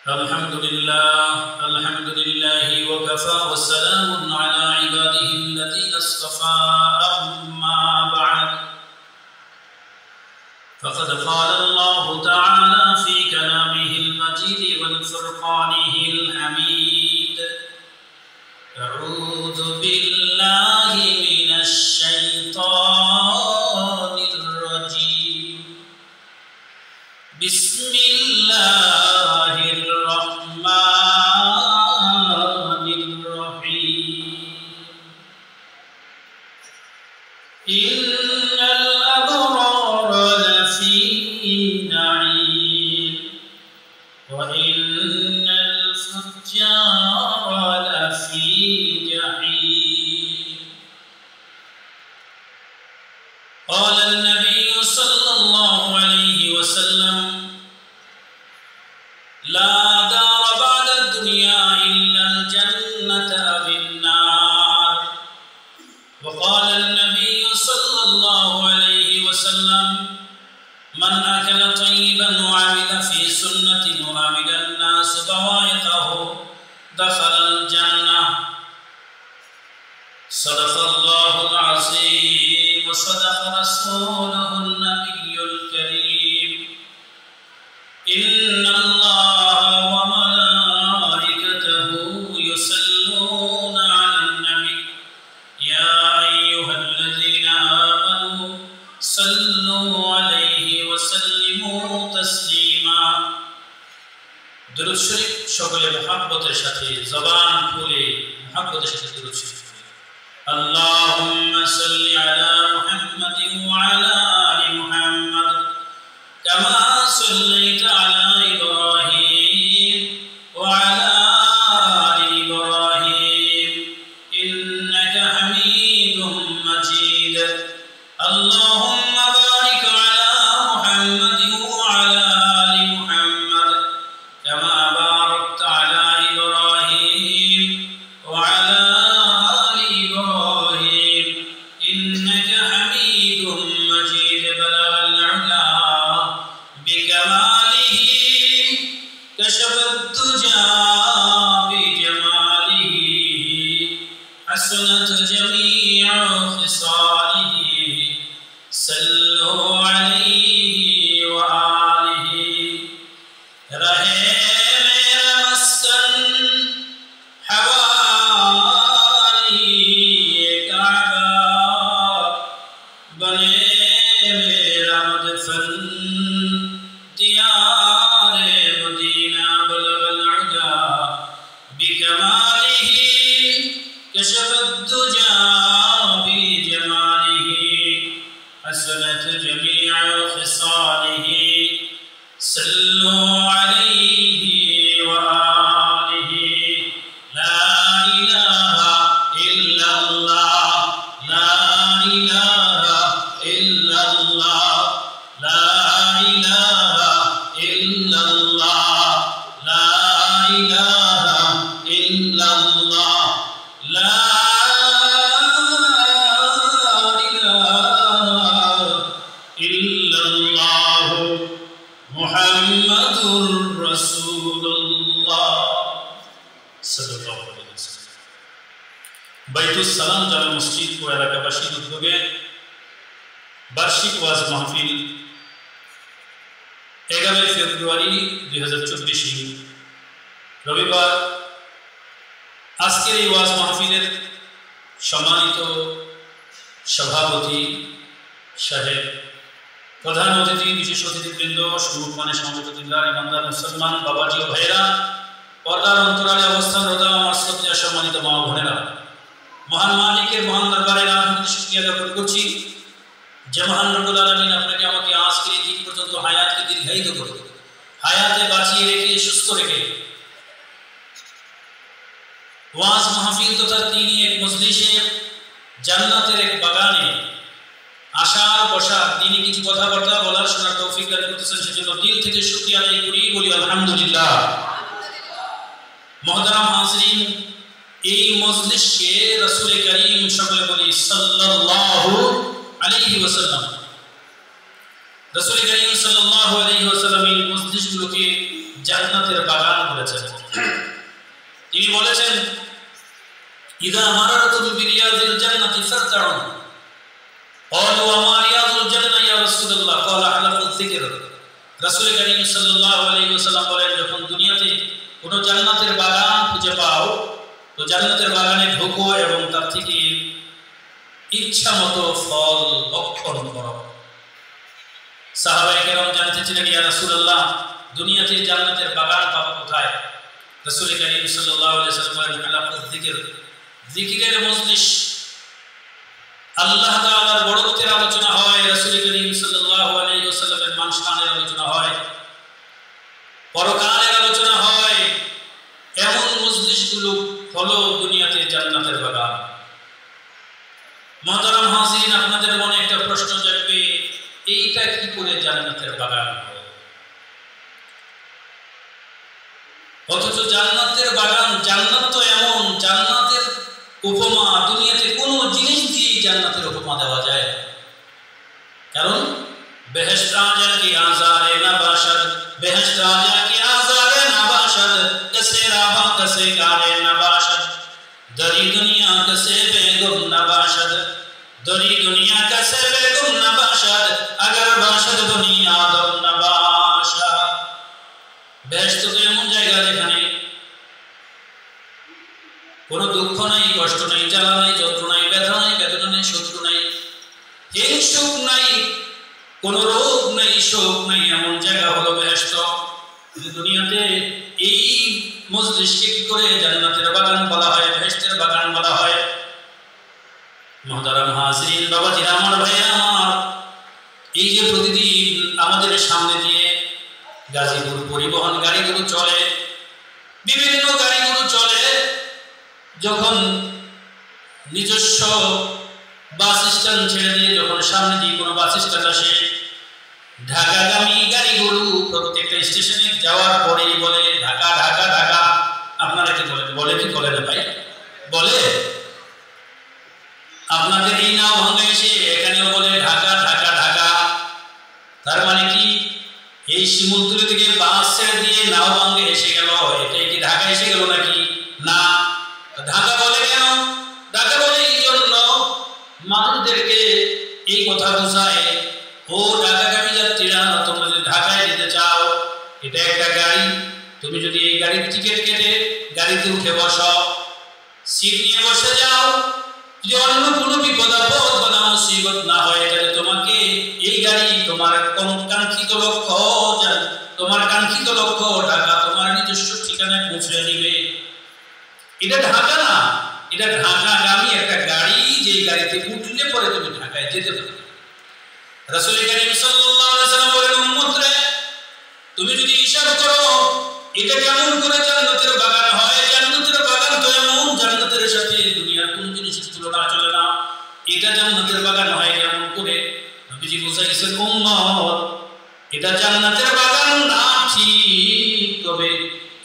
الحمد لله وكفى والسلام على عباده الذين اصطفى أما بعد فقد قال الله تعالى في كلامه المجيد والفرقانه الحميد أعوذ بالله من الشيطان الرجيم بسم الله الرحمن الرحيم إن الأبرار لفي نعيم وإن الفجار لفي جحيم قال النبي صلى الله عليه وسلم لا دار بعد الدنيا إلا الجنة أو النار وقال النبي صلى الله عليه وسلم من أكل طيبا وعمل في سنة وعمل الناس بوايقه دخل الجنة صدق الله العظيم وصدق رسوله النبي الكريم إن الله وملائكته يصلون على النبي يا أيها الذين آمنوا صلوا عليه وسلموا تسليما درود شريف সকলে محبতের সাথে জবান খুলে محبতের সাথে درود شريف اللهم صل على محمد وعلى آل محمد كما صليت على إبراهيم وعلى آل إبراهيم إنك حميد مجيد اللهم بارك على محمد وعلى آل محمد كما باركت على إبراهيم وعلى آل إبراهيم إنك حميد مجيد بلغ العلا بكماله كشف الدجى بجماله حسنت جميع خصاله صلوا عليه وآله رہے میرا مسکن حوالی کعبہ بنے میرا مدفن ديار مدينة بلغ العلا بكماله كشف الدجى بجماله حسنت جميع خصاله صلوا عليه وآله لا إله إلا الله لا إله إلا الله لا إله إلا الله لا إله إلا الله لا إله إلا الله محمد رسول الله صلى الله عليه وسلم বাইতুস সালাম জামে মসজিদ ও এলাকাবাসীর উদ্যোগে বার্ষিক ওয়াজ মাহফিল 11 ফেব্রুয়ারি 2024 রবিবার আজকের এই ওয়াজ মাহফিলের সম্মানিত সভাপতি সাহেব, প্রধান অতিথি, বিশেষ অতিথিবৃন্দ, সম্মানে সমবেত দিনদার ইমানদার মুসলমান বাবাজি ও ভাইয়েরা, পর্দার অন্তরালে অবস্থানরত আমার শ্রদ্ধেয় সম্মানিত মা ও বোনেরা, মহান মালিকের মহান দরবারে লাখ শুকরিয়া জ্ঞাপন করছি যে মহান রব্বুল আলামিন আপনাকে আমাকে আজকের এই দিন পর্যন্ত হায়াতকে দীর্ঘায়িত করে হায়াতে বাঁচিয়ে রেখে সুস্থ রেখে ওয়াজ মাহফিল তথা তিনি এক মজলিসে জান্নাতের এক বাগানে আশার বসা তিনি কিছু কথাবার্তা বলার শোনার তৌফিক দান করতেছেন, সেজন্য দিল থেকে শুকরিয়া আদায় করি, বলি আলহামদুলিল্লাহ। মুহতারাম হাজিরিন, এই মজলিসকে রাসূল করিম সকলে বলি সাল্লাল্লাহু আলাইহি ওয়াসাল্লাম। রাসূল করিম সাল্লাল্লাহু আলাইহি ওয়াসাল্লাম এই মজলিসগুলোকে জান্নাতের বাগান বলেছেন। তিনি বলেছেন, ইদা মারারতু বিরিয়াদিল জান্নাতি ফারতাউ ক্বালু ওয়া মা রিয়াদুল জান্নাহ ইয়া রাসূলুল্লাহ ক্বালা হালাকুল যিকর। রাসূল কারীম সাল্লাল্লাহু আলাইহি ওয়াসাল্লাম বলেন, যখন দুনিয়াতে কোনো জান্নাতের বাগান খুঁজে পাও তো জান্নাতের বাগানে ঢোকো এবং তার থেকে ইচ্ছা মতো ফল ভক্ষণ করো। সাহাবায়ে কেরাম জানতে চাইলেন, ইয়া রাসূলুল্লাহ, দুনিয়াতে জান্নাতের বাগান পাবো কোথায়? রাসূল কারীম সাল্লাল্লাহু আলাইহি ওয়াসাল্লাম বলেন, হালাকুল যিকর, যিকিরের মজলিস, আল্লাহ তাআলার বড়ত্বের আলোচনা হয়, রাসূল করিম সাল্লাল্লাহু আলাইহি ওয়াসাল্লামের মান শানের আলোচনা হয়, পরকালের আলোচনা হয়। এমন মজলিসগুলো হলো দুনিয়াতে জান্নাতের বাগান। মুহতারাম হাজিরিন, আপনাদের মনে একটা প্রশ্ন জাগবে, এইটা কি করে জান্নাতের বাগান হয়? অথচ জান্নাতের বাগান, জান্নাত তো এমন, জান্নাতের উপমা দুনিয়াতে কোনো জিনিস দিয়ে জান্নাতের উপমা দেওয়া যায় না। কারণ বেহেশত আজা কি আজারে নবাশদ, বেহেশত আজা কি আজারে নবাশদ, কসে রাহা কসে কারে নবাশদ, দরি দুনিয়া কসে বেগুম নবাশদ, দরি দুনিয়া কসে বেগুম নবাশদ, अगर বাশদ দুনিয়া দম নবাশদ। বেহেশত তো এমন জায়গা যেখানে কোনো দুঃখ নাই, কষ্ট নাই, জ্বালা নাই, যন্ত্রণা নাই, ব্যথা নাই, বেদনা নাই, শত্রু নাই, হিংসুক নাই, কোনো রোগ নাই, শোক নাই, এমন জায়গা হলো বেহেশত। দুনিয়াতে এই মজলিসকে কি করে জান্নাতের বাগান বলা হয়, বেহেশতের বাগান বলা হয়? মুহতারাম হাজিরিন, বাবাজিরা আমার, ভাইরা আমার, এই যে প্রতিদিন আমাদের সামনে দিয়ে গাজীপুর পরিবহন গাড়িগুলো চলে, বিভিন্ন গাড়িগুলো চলে, যখন নিজস্ব বাস স্ট্যান্ড ছেড়ে দিয়ে যখন সামনে দিয়ে কোনো বাস স্ট্যান্ড আসে, ঢাকাগামী গাড়িগুলো প্রত্যেকটা স্টেশনে যাওয়ার পরেই বলে ঢাকা ঢাকা ঢাকা। আপনারা কি বলেন? বলে কি বলে না ভাই? বলে। আপনাদের এই নাও ভাঙ্গা এসে এখানেও বলে ঢাকা ঢাকা ঢাকা। তার মানে কি এই শিমুলতলি থেকে বাস ছেড়ে দিয়ে নাও ভাঙ্গে এসে গেল, এটাই কি ঢাকা এসে গেল নাকি? না। ঢাকা বলে কেন? ঢাকা বলে এই জন্য মানুষদেরকে এই কথা বোঝায়, ও ঢাকাগামী যাত্রীরা, তোমরা যদি ঢাকায় যেতে চাও, এটা একটা গাড়ি, তুমি যদি এই গাড়ির টিকিট কেটে গাড়িতে উঠে বসো, সিট নিয়ে বসে যাও, যদি অন্য কোনো বিপদ আপদ বা মুসিবত না হয়, তাহলে তোমাকে এই গাড়ি তোমার কাঙ্ক্ষিত লক্ষ্য, তোমার কাঙ্ক্ষিত লক্ষ্য ঢাকা, তোমার নিজস্ব ঠিকানায় পৌঁছে দিবে। এটা ঢাকা না, এটা ঢাকাগামী একটা গাড়ি, যে গাড়িতে উঠলে পরে তুমি ঢাকায় যেতে পারবে। রাসূল কারীম সাল্লাল্লাহু আলাইহি ওয়াসাল্লাম বলেন, উম্মত রে, তুমি যদি হিসাব করো এটা কেমন করে জান্নাতের বাগান হয়, জান্নাতের বাগান তো এমন, জান্নাতের সাথে দুনিয়ার কোন জিনিসের তুলনা চলে না। এটা জান্নাতের বাগান হয় কেমন করে? নবীজি বুঝাইছেন, উম্মত, এটা জান্নাতের বাগান না ঠিক, তবে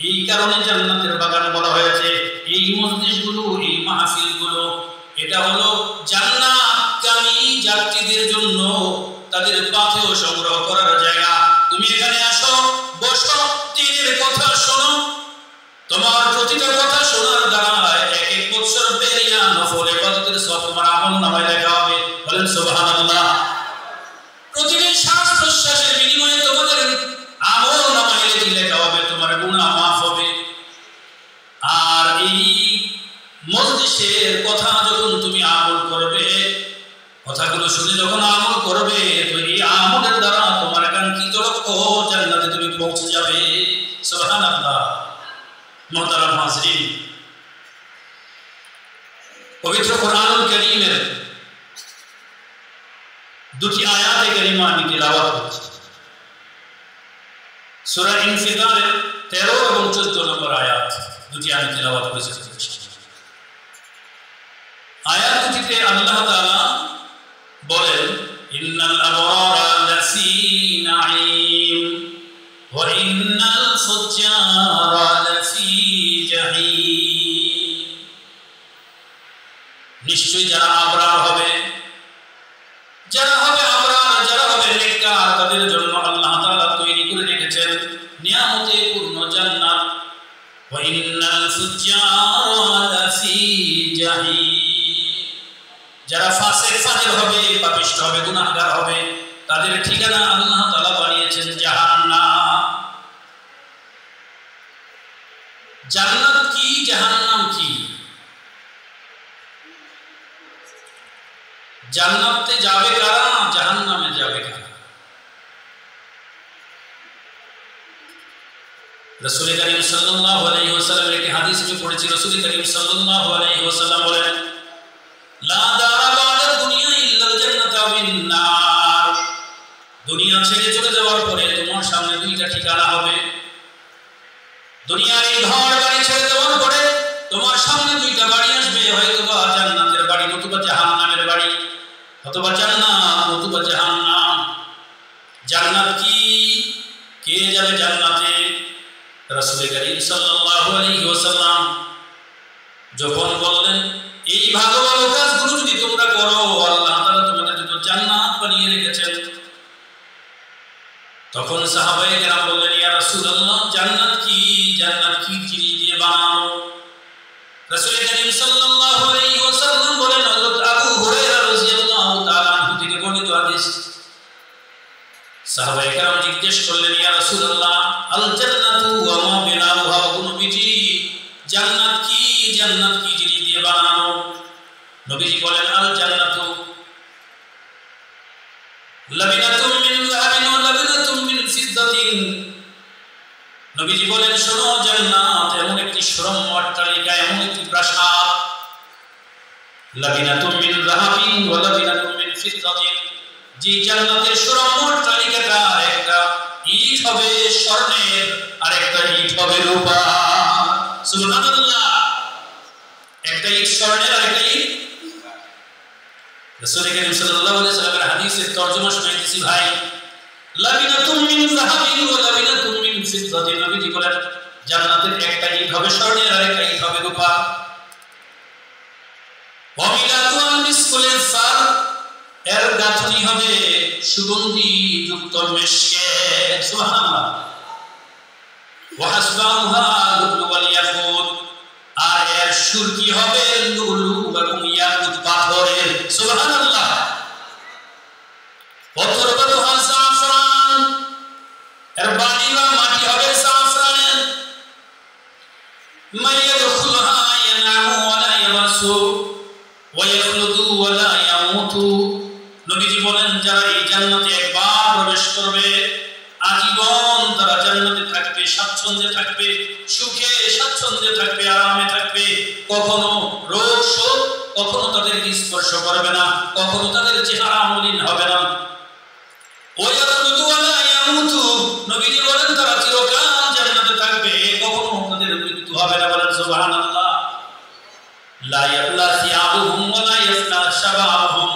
এই কারণে জান্নাতের বাগান বলা হয়েছে। এই মজলিসগুলো, এই মাহফিলগুলো, এটা হলো জান্নাতগামী যাত্রীদের জন্য তাদের পাথেয় সংগ্রহ করার জায়গা। তুমি এখানে আসো, বসো, দ্বীনের কথা শোনো, তোমার প্রতিটা কথা শোনার দ্বারা এক এক বছর বেরিয়া নফল ইবাদতের সওয়াব তোমার আমলনামায় লেখা হবে। বলেন সুবহানাল্লাহ। প্রতিদিন শ্বাস প্রশ্বাসের বিনিময়ে তোমাদের আমলনামায় লেখা হবে, তোমার গুনাহ মাফ হবে। আর এই মজলিসের কথা যখন তুমি আমল করবে, কথাগুলো শুনে যখন আমল করবে, তো এই আমলের দ্বারা তোমার কাঙ্ক্ষিত লক্ষ্য জান্নাতে তুমি পৌঁছে যাবে। সুবহানাল্লাহ। মুহতারাম হাজিরিন, পবিত্র কোরআনুল কারীমের দুটি আয়াতে কারিমা আমি তেলাওয়াত করছি। সূরা ইনফিতারের 13 এবং 14 নম্বর আয়াত দুটি আমি তেলাওয়াত করেছি। আয়াত দুটিতে আল্লাহ তাআলা বলেন, ইন্নাল আবরারা লাফি নাঈম ওয়া ইন্নাল ফুজ্জারা লাফি জাহিম। নিশ্চয়ই যারা আবরার হবে, যারা হবে আবরার, যারা হবে নেককার, তাদের জন্য আল্লাহ তাআলা তৈরি করে রেখেছেন নিয়ামতে পূর্ণ ওয়াইন্নাল ফুজ্জারা লাফি জাহিম। যারা ফাসিক ফাজির হবে, পাপিষ্ঠ হবে, গুনাহগার হবে, তাদের ঠিকানা আল্লাহ তাআলা বানিয়েছেন জাহান্নাম। জান্নাত কি, জাহান্নাম কি? জান্নাতে যাবে কারা, জাহান্নামে যাবে কারা? রাসূল করিম সাল্লাল্লাহু আলাইহি ওয়াসাল্লামের একটি হাদিস আমি পড়েছি। রাসূল করিম সাল্লাল্লাহু আলাইহি ওয়াসাল্লাম বলেন, লা দারা বা'দা দুনিয়া ইল্লাল জান্নাতু ওয়ান নার। দুনিয়া ছেড়ে চলে যাওয়ার পরে তোমার সামনে দুইটা ঠিকানা হবে। দুনিয়ার এই ঘর বাড়ি ছেড়ে যাওয়ার পরে তোমার সামনে দুইটা বাড়ি আসবে, হয়তোবা জান্নাতের বাড়ি নতুবা জাহান্নামের বাড়ি, অথবা জান্নাত নতুবা জাহান্নাম। জান্নাত কি? কে যাবে জান্নাতে? রাসূল করিম সাল্লাল্লাহু আলাইহি ওয়াসাল্লাম যখন বললেন, এই ভালো ভালো কাজগুলো যদি তোমরা করো, আল্লাহ তাআলা তোমাদের জন্য জান্নাত বানিয়ে রেখেছেন। তখন সাহাবায়ে কেরাম বললেন, ইয়া রাসূলুল্লাহ, জান্নাত কি? জান্নাত কি জিনিস দিয়ে বানানো? রাসূল করিম সাল্লাল্লাহু আলাইহি ওয়াসাল্লাম বলেন, হযরত আবু হুরায়রা রাদিয়াল্লাহু তাআলা আনহু থেকে বর্ণিত হাদিস। সাহাবায়ে কেরাম জিজ্ঞেস করলেন, ইয়া রাসূলুল্লাহ, আল জান্নাতু ওয়া মা বিনাউহা, নবীজি জান্নাত কি? জান্নাত কি জিনিস দিয়ে বানানো? নবীজি বলেন, আল জান্নাতু লাবিনাতুম মিন যাহাবিন ওয়া লাবিনাতুম মিন ফিদ্দাতিন। নবীজি বলেন, শোনো, জান্নাত এমন একটি সুরম্য অট্টালিকা, এমন একটি প্রাসাদ। লাবিনাতুম মিন যাহাবিন ওয়া লাবিনাতুম মিন ফিদ্দাতিন, যে জান্নাতের সুরম্য অট্টালিকাটা একটা ইট হবে স্বর্ণের, আর একটা ইট হবে রূপার। সুবহানাল্লাহ। একটা ইট স্বর্ণের, আর একটা ইট। রাসূল করিম সাল্লাল্লাহু আলাইহি ওয়াসাল্লামের হাদিসের তরজমা শুনাইতেছি ভাই। লাবিনাতুম মিন যাহাবিন ওয়া লাবিনাতুম মিন ফিদ্দাতিন, নবীজি বলেন, জান্নাতের একটা ইট হবে স্বর্ণের, আর একটা ইট হবে রূপার। ওয়া মিলাতু মিসকুল ফার, এর গাঁথনি হবে সুগন্ধি যুক্ত মেশকে। সুবহানাল্লাহ। ওয়া হাসবাউহা লুলু ওয়াল ইয়াকুত, আর এর সুরকি হবে লুলু এবং ইয়াকুত পাথরের। সুবহানাল্লাহ। ওয়াতুরবাতুহা জাফরান, এর বাড়ি বা মাটি হবে জাফরানের। মাইয়াদখুলহা ইয়ানামু ওয়া লা ইয়ামাসু ওয়া ইয়াখলুদু ওয়া লা ইয়ামুতু। নবীজি বলেন, যারা এই জান্নাতে একবার প্রবেশ করবে, আজীবন তারা জান্নাতে থাকবে, স্বাচ্ছন্দ্যে থাকবে, সুখে স্বাচ্ছন্দ্যে থাকবে, আরামে থাকবে। কখনো রোগ শোক কখনো তাদেরকে স্পর্শ করবে না, কখনো তাদের চেহারা মলিন হবে না। ওয়ায়াখলুদু ওয়া লা ইয়ামুতু, নবীজি বলেন, তারা চিরকাল জান্নাতে থাকবে, কখনো তাদের মৃত্যু হবে না। বলেন সুবহানাল্লাহ। লা ইয়াবলা সিয়াবুহুম ওয়া লা ইয়াফনা শাবাবুহুম,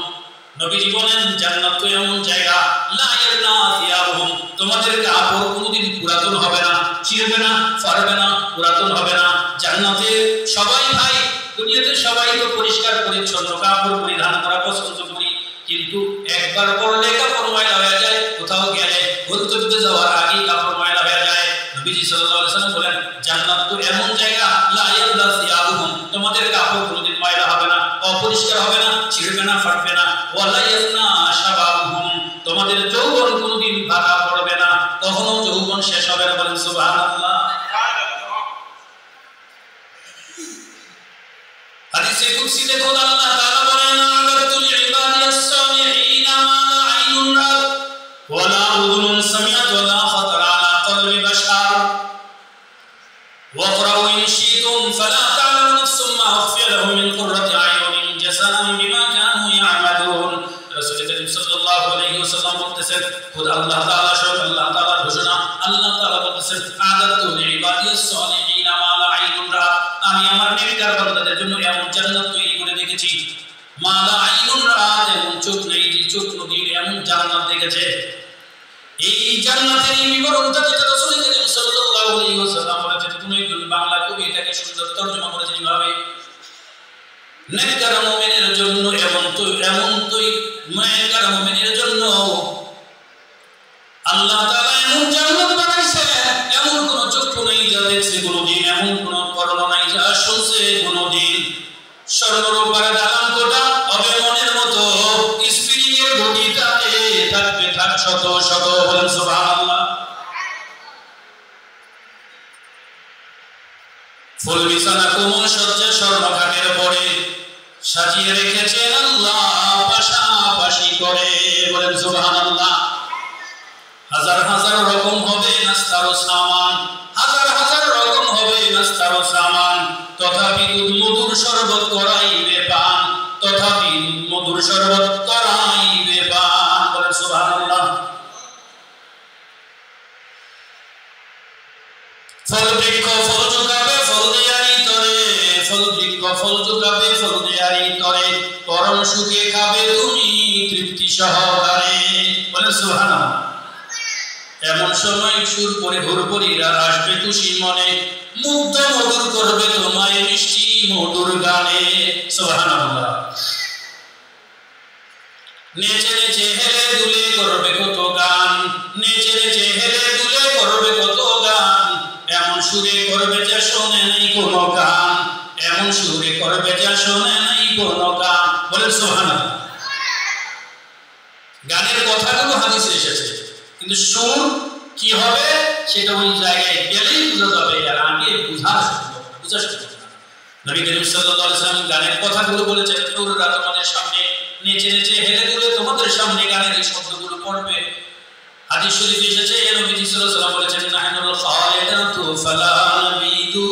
নবীজি বলেন, জান্নাত তো এমন জায়গা, লা ইয়াবলা সিয়াবুহুম, তোমাদের কাপড় কোনোদিন পুরাতন হবে না, ছিঁড়বে না, ফাড়বে না, পুরাতন হবে না। জান্নাতে সবাই ভাই, দুনিয়াতে সবাই তো পরিষ্কার পরিচ্ছন্ন কাপড় পরিধান করা পছন্দ করি, কিন্তু একবার পরলে কাপড় ময়লা হয়ে যায়, কোথাও গেলে গন্তব্যে যাওয়ার আগেই কাপড় ময়লা হয়ে যায়। নবীজি সাল্লাল্লাহু আলাইহি ওয়াসাল্লাম বলেন, জান্নাত তো এমন জায়গা, লা ইয়াবলা সিয়াবুহুম, তোমাদের কাপড় কোনোদিন ময়লা হবে না, অপরিষ্কার হবে না, ছিঁড়বে না, ফাটবে না। ওয়া লা ইয়াফনা শাবাবুহুম, তোমাদের যৌবন কোনোদিন ভাঙা পড়বে না, কখনো যৌবন শেষ হবে না। বলেন সুবহানাল্লাহ। হাদিসে কুদসি দেখুন, আল্লাহ তাআলা বলেন, আ'দাতু লি'ইবাদিয়াস সালিহিনা মা লা আইনুন রা'at ওয়া লা উযুনুন সামি'at ওয়া লা খাতারা আলা কলবি বাশার ওয়াকরাউ ইন শি'তুম ফালা তা'লামু নাফসুম মা উখফিয়া লাহুম মিন কুররাতি আ'য়ুনিন জাযাআন বিমা কানু ইয়া'মালুন। রাসূল করিম সাল্লাল্লাহু আলাইহি ওয়াসাল্লাম বলতেছেন, খুদ আল্লাহ তাআলা স্বয়ং আল্লাহ তাআলার ঘোষণা, আল্লাহ তাআলা বলতেছেন, আ'দাতু লি'ইবাদিয়াস সালিহিনা মা লা আইনুন রা'at, আমি আমার নেককার বান্দাদের জন্য এমন জান্নাত তৈরি করে রেখেছি, মা লা আইনুন রা'at, এমন চোখ নেই যে চোখ কোনদিন এমন জান্নাত দেখেছে। এই জান্নাতের এই বিবরণটা যেটা রাসূল করিম সাল্লাল্লাহু আলাইহি ওয়াসাল্লাম বলেছেন, কোন একজন বাংলা কবি এটাকে সুন্দর তরজমা করেছেন এইভাবে, নেককার মুমিনের জন্য এমন নেককার মুমিনের জন্য আল্লাহ তাআলা এমন জান্নাত বানাইছে, এমন কোন চক্ষু নেই যাদের দেখছে কোনোদিন, এমন কোন করোনা নাই যা শুনছে কোনোদিন। স্বর্ণরূপার দালান কোটা হবে মনের মতো, স্প্রিং এর গতিটাতে থাকবে থাক শত শত, বলেন সুবহানাল্লাহ। ফুল বিছানা কোমল শয্যা স্বর্ণ খাটের উপরে সাজিয়ে রেখেছেন আল্লাহ পাশাপাশি করে, বলেন সুবহানাল্লাহ। হাজার হাজার রকম হবে নাস্তার সামান, হাজার হাজার রকম হবে নাস্তার সামান, তথাপি দুধ মধুর শরবত করাইবে পান, তথাপি দুধ মধুর শরবত করাইবে পান, বলেন সুবহানাল্লাহ। ফল বৃক্ষ ফল চুকাবে ফল দেয়ারি তরে, ফল বৃক্ষ ফল চুকাবে ফল দেয়ারি তরে, পরম সুখে খাবে তুমি তৃপ্তি সহকারে, বলেন সুবহানাল্লাহ। এমন সময় সুর করে হুরপুরীরা আসবে খুশি মনে, মুগ্ধ মধুর করবে তোমায় মিষ্টি মধুর গানে, সুবহানাল্লাহ। নেচে নেচে হেলে দুলে করবে কত গান, নেচে নেচে হেলে দুলে করবে কত গান, এমন সুরে করবে যা শোনে নাই কোনো গান, এমন সুরে করবে যা শোনে নাই কোনো গান, বলেন সুবহানাল্লাহ। গানের কথাগুলো হাদিসে এসেছে, কিন্তু সুর কি হবে সেটা ওই জায়গায় গেলেই বোঝা যাবে, আর আগে বোঝার সুযোগ না। নবী করিম সাল্লাল্লাহু আলাইহি ওয়াসাল্লাম গানের কথাগুলো বলেছেন, হুররা তোমাদের সামনে নেচে নেচে হেলে দুলে তোমাদের সামনে গানের এই শব্দগুলো পড়বে। হাদিস শরীফে এসেছে নবী সাল্লাল্লাহু আলাইহি ওয়াসাল্লাম বলেছেন, নাহনুল খালিদাতু ফালা নাবিদু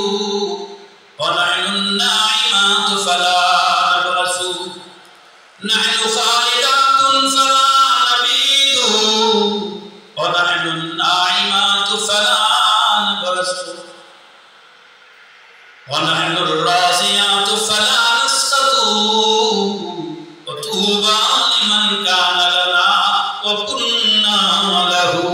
ওয়া নাহনুন নাইমাতু ফালা নাবরাসু, নাহনু খালিদাতুন ফালা নাবিদু ওয়া নাহনুন নাইমাতু ফালা নাবরাসু, ওয়া নাহনুর রাসিয়াতু ফালা নাসকাতু, ওয়া তুবা লিমান কানা লানা ওয়া কুন্না লাহু।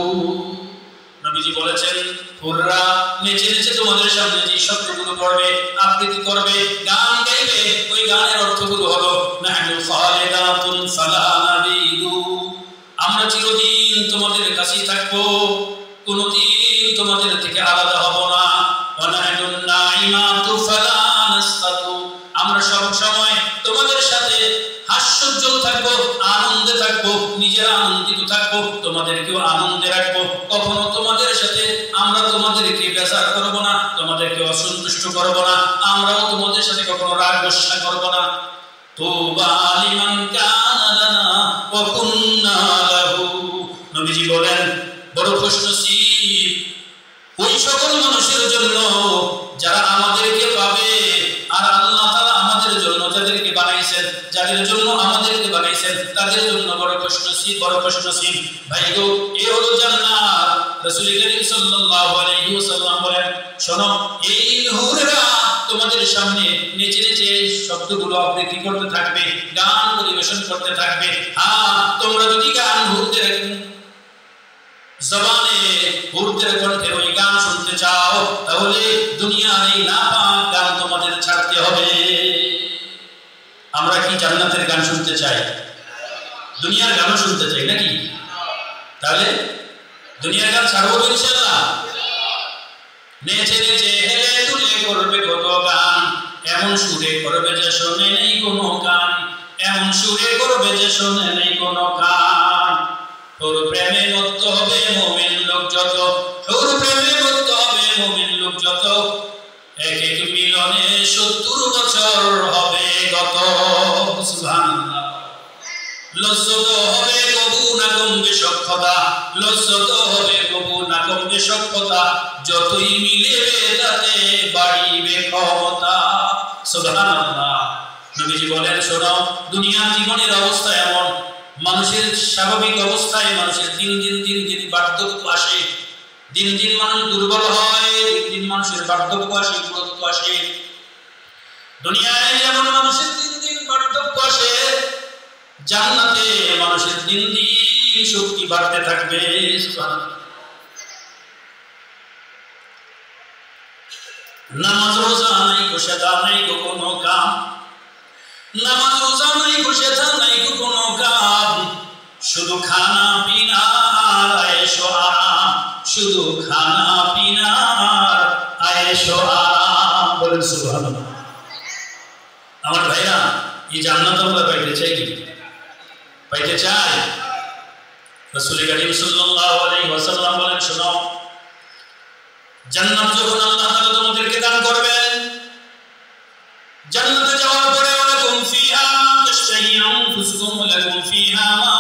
নবীজি বলেছেন, হুররা নেচে নেচে তোমাদের সামনে যে শব্দগুলো পড়বে, আবৃত্তি করবে, গান গাইবে, ওই গানের অর্থগুলো হলো নাহনু খালিদাতুন ফালা নাবিদু, আমরা চিরদিন তোমাদের কাছেই থাকবো, কোনদিন তোমাদের থেকে আলাদা হব না, ওয়া নাহনুন নাইমাতু ফালা নাসকাতু, আমরা সব সময় তোমাদের সাথে হাস্যোজ্জ্বল থাকবো, আনন্দে থাকবো, নিজেরা আনন্দিত থাকবো, তোমাদেরকেও আনন্দে রাখবো, কখনো তোমাদের সাথে আমরা তোমাদেরকে বেজার করব না, তোমাদেরকে অসন্তুষ্ট করব না, আমরাও তোমাদের সাথে কখনো রাগ গোসা করব না। তুবা লিমান কানা লানা ওয়া কুন্না লাহু, নবীজি বলেন বড় খুশনসিব ওই সকল মানুষের জন্য যারা আমাদেরকে পাবে, আর আল্লাহ তাআলা আমাদের জন্য যাদেরকে বানাইছেন, যাদের জন্য আমাদেরকে বানাইছেন, তাদের জন্য বড় খুশনসিব, বড় খুশনসিব। ভাই গো, এই হলো জান্নাত। রাসূল করিম সাল্লাল্লাহু আলাইহি ওয়াসাল্লাম বলেন, শোনো, এই হুররা তোমাদের সামনে নেচে নেচে শব্দগুলো আবৃত্তি করতে থাকবে, গান পরিবেশন করতে থাকবে। হ্যাঁ, তোমরা যদি গান হুরদের জবানে হুরদের কণ্ঠে ওই গান শুনতে চাও, তাহলে দুনিয়ার এই নাপাক গান তোমাদের ছাড়তে হবে। আমরা কি জান্নাতের গান শুনতে চাই? দুনিয়ার গানও শুনতে চাই নাকি? তাহলে দুনিয়ার গান ছাড়বো ইনশাআল্লাহ। নেচে নেচে হেলে দুলে করবে কত গান, এমন সুরে করবে যে শোনে নেই কোনো গান, এমন সুরে করবে যে শোনে নেই কোনো গান। হুর প্রেমে মত্ত হবে মুমিন লোক যত, হুর প্রেমে মত্ত হবে মুমিন লোক যত, এক এক মিলনে 70 বছর হবে গত, সুবহানাল্লাহ। লজ্জত হবে কবু না কমবে সক্ষতা, লজ্জত হবে কবু না কমবে সক্ষতা, যতই মিলেবে তাতে বাড়িবে ক্ষমতা, সুবহানাল্লাহ। নবীজি বলেন, শোনো, দুনিয়ার জীবনের অবস্থা এমন, মানুষের স্বাভাবিক অবস্থায় মানুষের দিন দিন বার্ধক্য আসে, দিন দিন মানুষ দুর্বল হয়, দিন দিন মানুষের বার্ধক্য আসে, বুড়ত্ব আসে। দুনিয়ায় যেমন মানুষের দিন দিন বার্ধক্য আসে, জান্নাতে মানুষের দিন দিন শক্তি বাড়তে থাকবে। নামাজ রোজা নাই, কোশাদা নাই, কোনো কাম, নামাজ রোজা নাই, কোশাদা নাই, কোনো কাম, শুধু খানা পিনা আর আয়েশ আরাম, শুধু খানা পিনা আর আয়েশ এসো আরাম, বলেন সুবহানাল্লাহ। আমার ভাইরা, এই জান্নাত আমরা পাইতে চাই কি? পাইতে চাই? রাসূল করিম সাল্লাল্লাহু আলাইহি ওয়াসাল্লাম বলেন, শোনো, জান্নাত যখন আল্লাহ তাআলা তোমাদেরকে দান করবেন, জান্নাতে যাওয়ার পরে ওয়ালাকুম ফিহা মা তাশতাহি আনফুসুকুম ওয়ালাকুম ফিহা মা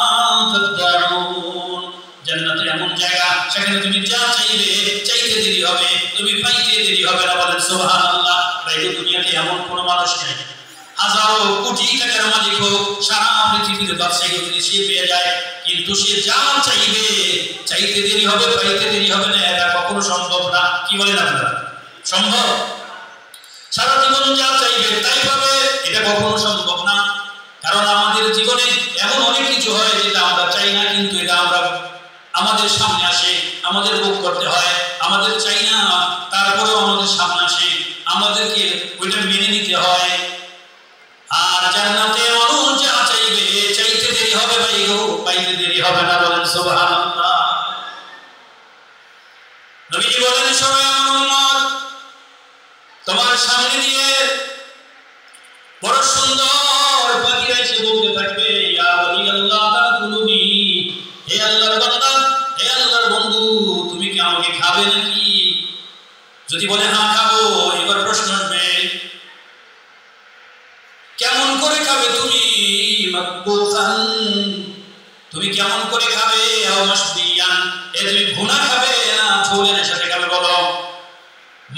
তাদদাউন। জান্নাতে এমন জায়গা, সেখানে তুমি যা চাইবে চাইতে দেরি হবে, তুমি পাইতে দেরি হবে না, বলেন সুবহানাল্লাহ। তাই দুনিয়াতে এমন কোনো মানুষ নেই, হাজারো কোটি টাকার মালিক হোক, সারা পৃথিবীর বাদশাহী যদি সে পেয়ে যায়, কিন্তু সে যা চাইবে চাইতে দেরি হবে, পাইতে দেরি হবে না, এটা কখনো সম্ভব না। কি বলেন আপনারা? সম্ভব? সারা জীবন যা চাইবে তাই পাবে, এটা কখনো সম্ভব না। কারণ আমাদের জীবনে এমন অনেক কিছু হয় যেটা আমরা চাই না, কিন্তু এটা আমরা আমাদের সামনে আসে, আমাদের ভোগ করতে হয়। আমাদের চাই না, তারপরেও আমাদের সামনে আসে, আমাদেরকে ওইটা মেনে নিতে হয়। আর জান্নাতে মানুষ যা চাইবে চাইতে দেরি হবে ভাই গো, পাইতে দেরি হবে না, বলেন সুবহানাল্লাহ। নবীজি বলেন, শোনো আমার উম্মত, তোমার সামনে দিয়ে বড় সুন্দর পাখিরা এসে বলতে থাকবে, ইয়া ওলি আল্লাহ তাকুলুনি, হে আল্লাহর বান্দা, হে আল্লাহর বন্ধু, তুমি কি আমাকে খাবে নাকি? যদি বলে হ্যাঁ খাবো, এবার প্রশ্ন আসবে, কেমন করে খাবে তুমি? মাকবুতান, তুমি কেমন করে খাবে? আও মাশবিয়ান, তুমি ভুনা খাবে না ঝোলের সাথে খাবে? বলো।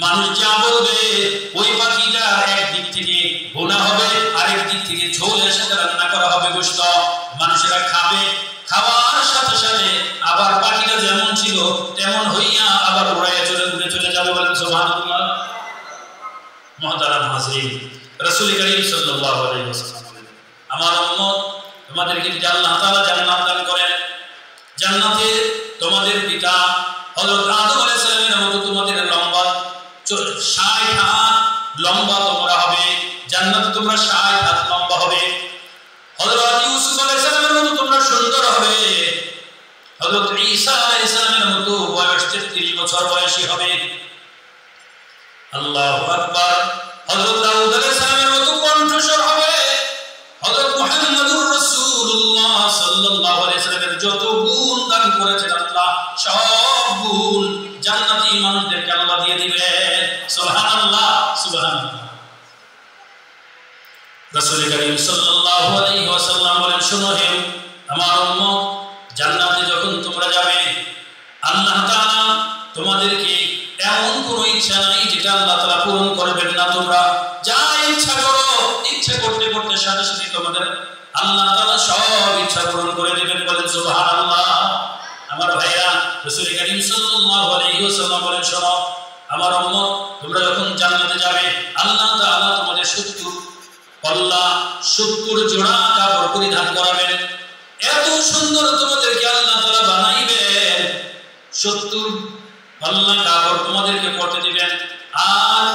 মানুষ যা বলবে ওই পাখিটা একদিক থেকে ভুনা হবে, আরেক দিক থেকে ঝোলের সাথে রান্না করা হবে গোশত। মানুষেরা খাবে, খাওয়ার সাথে সাথে আবার পাখিটা যেমন ছিল তেমন হইয়া আবার উড়াইয়া উড়ে চলে যাবে, বলেন সুবহানাল্লাহ। মুহতারাম হাজিরিন, রাসূল করিম সাল্লাল্লাহু আলাইহি ওয়াসাল্লাম বলেন, আমার উম্মত, তোমাদেরকে যদি আল্লাহ তাআলা জান্নাত দান করেন, জান্নাতে তোমাদের পিতা হযরত আদম আলাইহিস সালামের মতো তোমাদের লম্বা 60 হাত লম্বা তোমরা হবে, জান্নাতে তোমরা 60 হাত লম্বা হবে। হযরত ইউসুফ আলাইহিস সালামের মতো তোমরা সুন্দর হবে, হযরত ঈসা আলাইহিস সালামের মতো বয়স 33 বছর বয়সী হবে। আল্লাহু আকবার। হযরত দাউদ আলাইহিস সালামের মতো কণ্ঠস্বর হবে। হযরত মুহাম্মদুর রাসূলুল্লাহ সাল্লাল্লাহু আলাইহি সাল্লামের যত গুণ দান করেছেন আল্লাহ, সব গুণ জান্নাতি মানুষদেরকে আল্লাহ দিয়ে দিবেন। সুবহানাল্লাহ, সুবহানাল্লাহ। রাসূল করিম সাল্লাল্লাহু আলাইহি ওয়াসাল্লাম বলেন, শোনো হে আমার উম্মত, জান্নাতে যখন তোমরা যাবে, আল্লাহ তাআলা তোমাদেরকে এমন কোনো ইচ্ছা নাই যেটা আল্লাহ তাআলা পূরণ করবেন না। তোমরা যা ইচ্ছা করো, ইচ্ছা করতে করতে সাথে সাথে তোমাদের আল্লাহ তাআলা সব ইচ্ছা পূরণ করে দিবেন, বলেন সুবহানাল্লাহ। আমার ভাইরা, রাসূল করিম সাল্লাল্লাহু আলাইহি ওয়াসাল্লাম বলেন, শোনো আমার উম্মত, তোমরা যখন জান্নাতে যাবে, আল্লাহ তাআলা তোমাদের 70 জোড়া কাপড় পরিধান করাবেন। এত সুন্দর তোমাদেরকে আল্লাহ তাআলা বানাইবেন, 70 আল্লাহ কাপড় তোমাদেরকে পরতে দিবেন। আর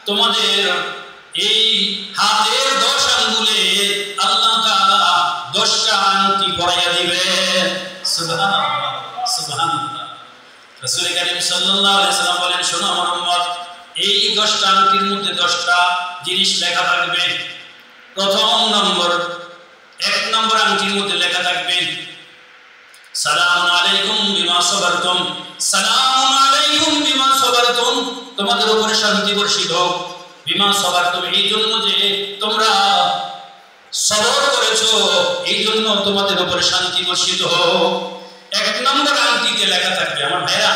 তোমাদের এই হাতের 10 আঙ্গুলে আল্লাহ তাআলা 10টা আংটি পরাইয়া দিবেন। সুবহানাল্লাহ, সুবহানাল্লাহ। রাসূল করিম সাল্লাল্লাহু আলাইহি সাল্লাম বলেন, শোনো আমার উম্মত, এই 10টা আংটির মধ্যে 10টা জিনিস লেখা থাকবে। প্রথম নম্বর, 1 নম্বর আংটির মধ্যে লেখা থাকবে, সালামুন আলাইকুম বিমা সাবারতুম, সালামুন আলাইকুম বিমা সাবারতুম, তোমাদের উপরে শান্তি বর্ষিত হোক। বিমা সাবারতুম, এই জন্য যে তোমরা সবর করেছো, এই জন্য তোমাদের উপরে শান্তি বর্ষিত হোক। 1 নম্বর আংটিতে লেখা থাকবে, আমার ভাইরা,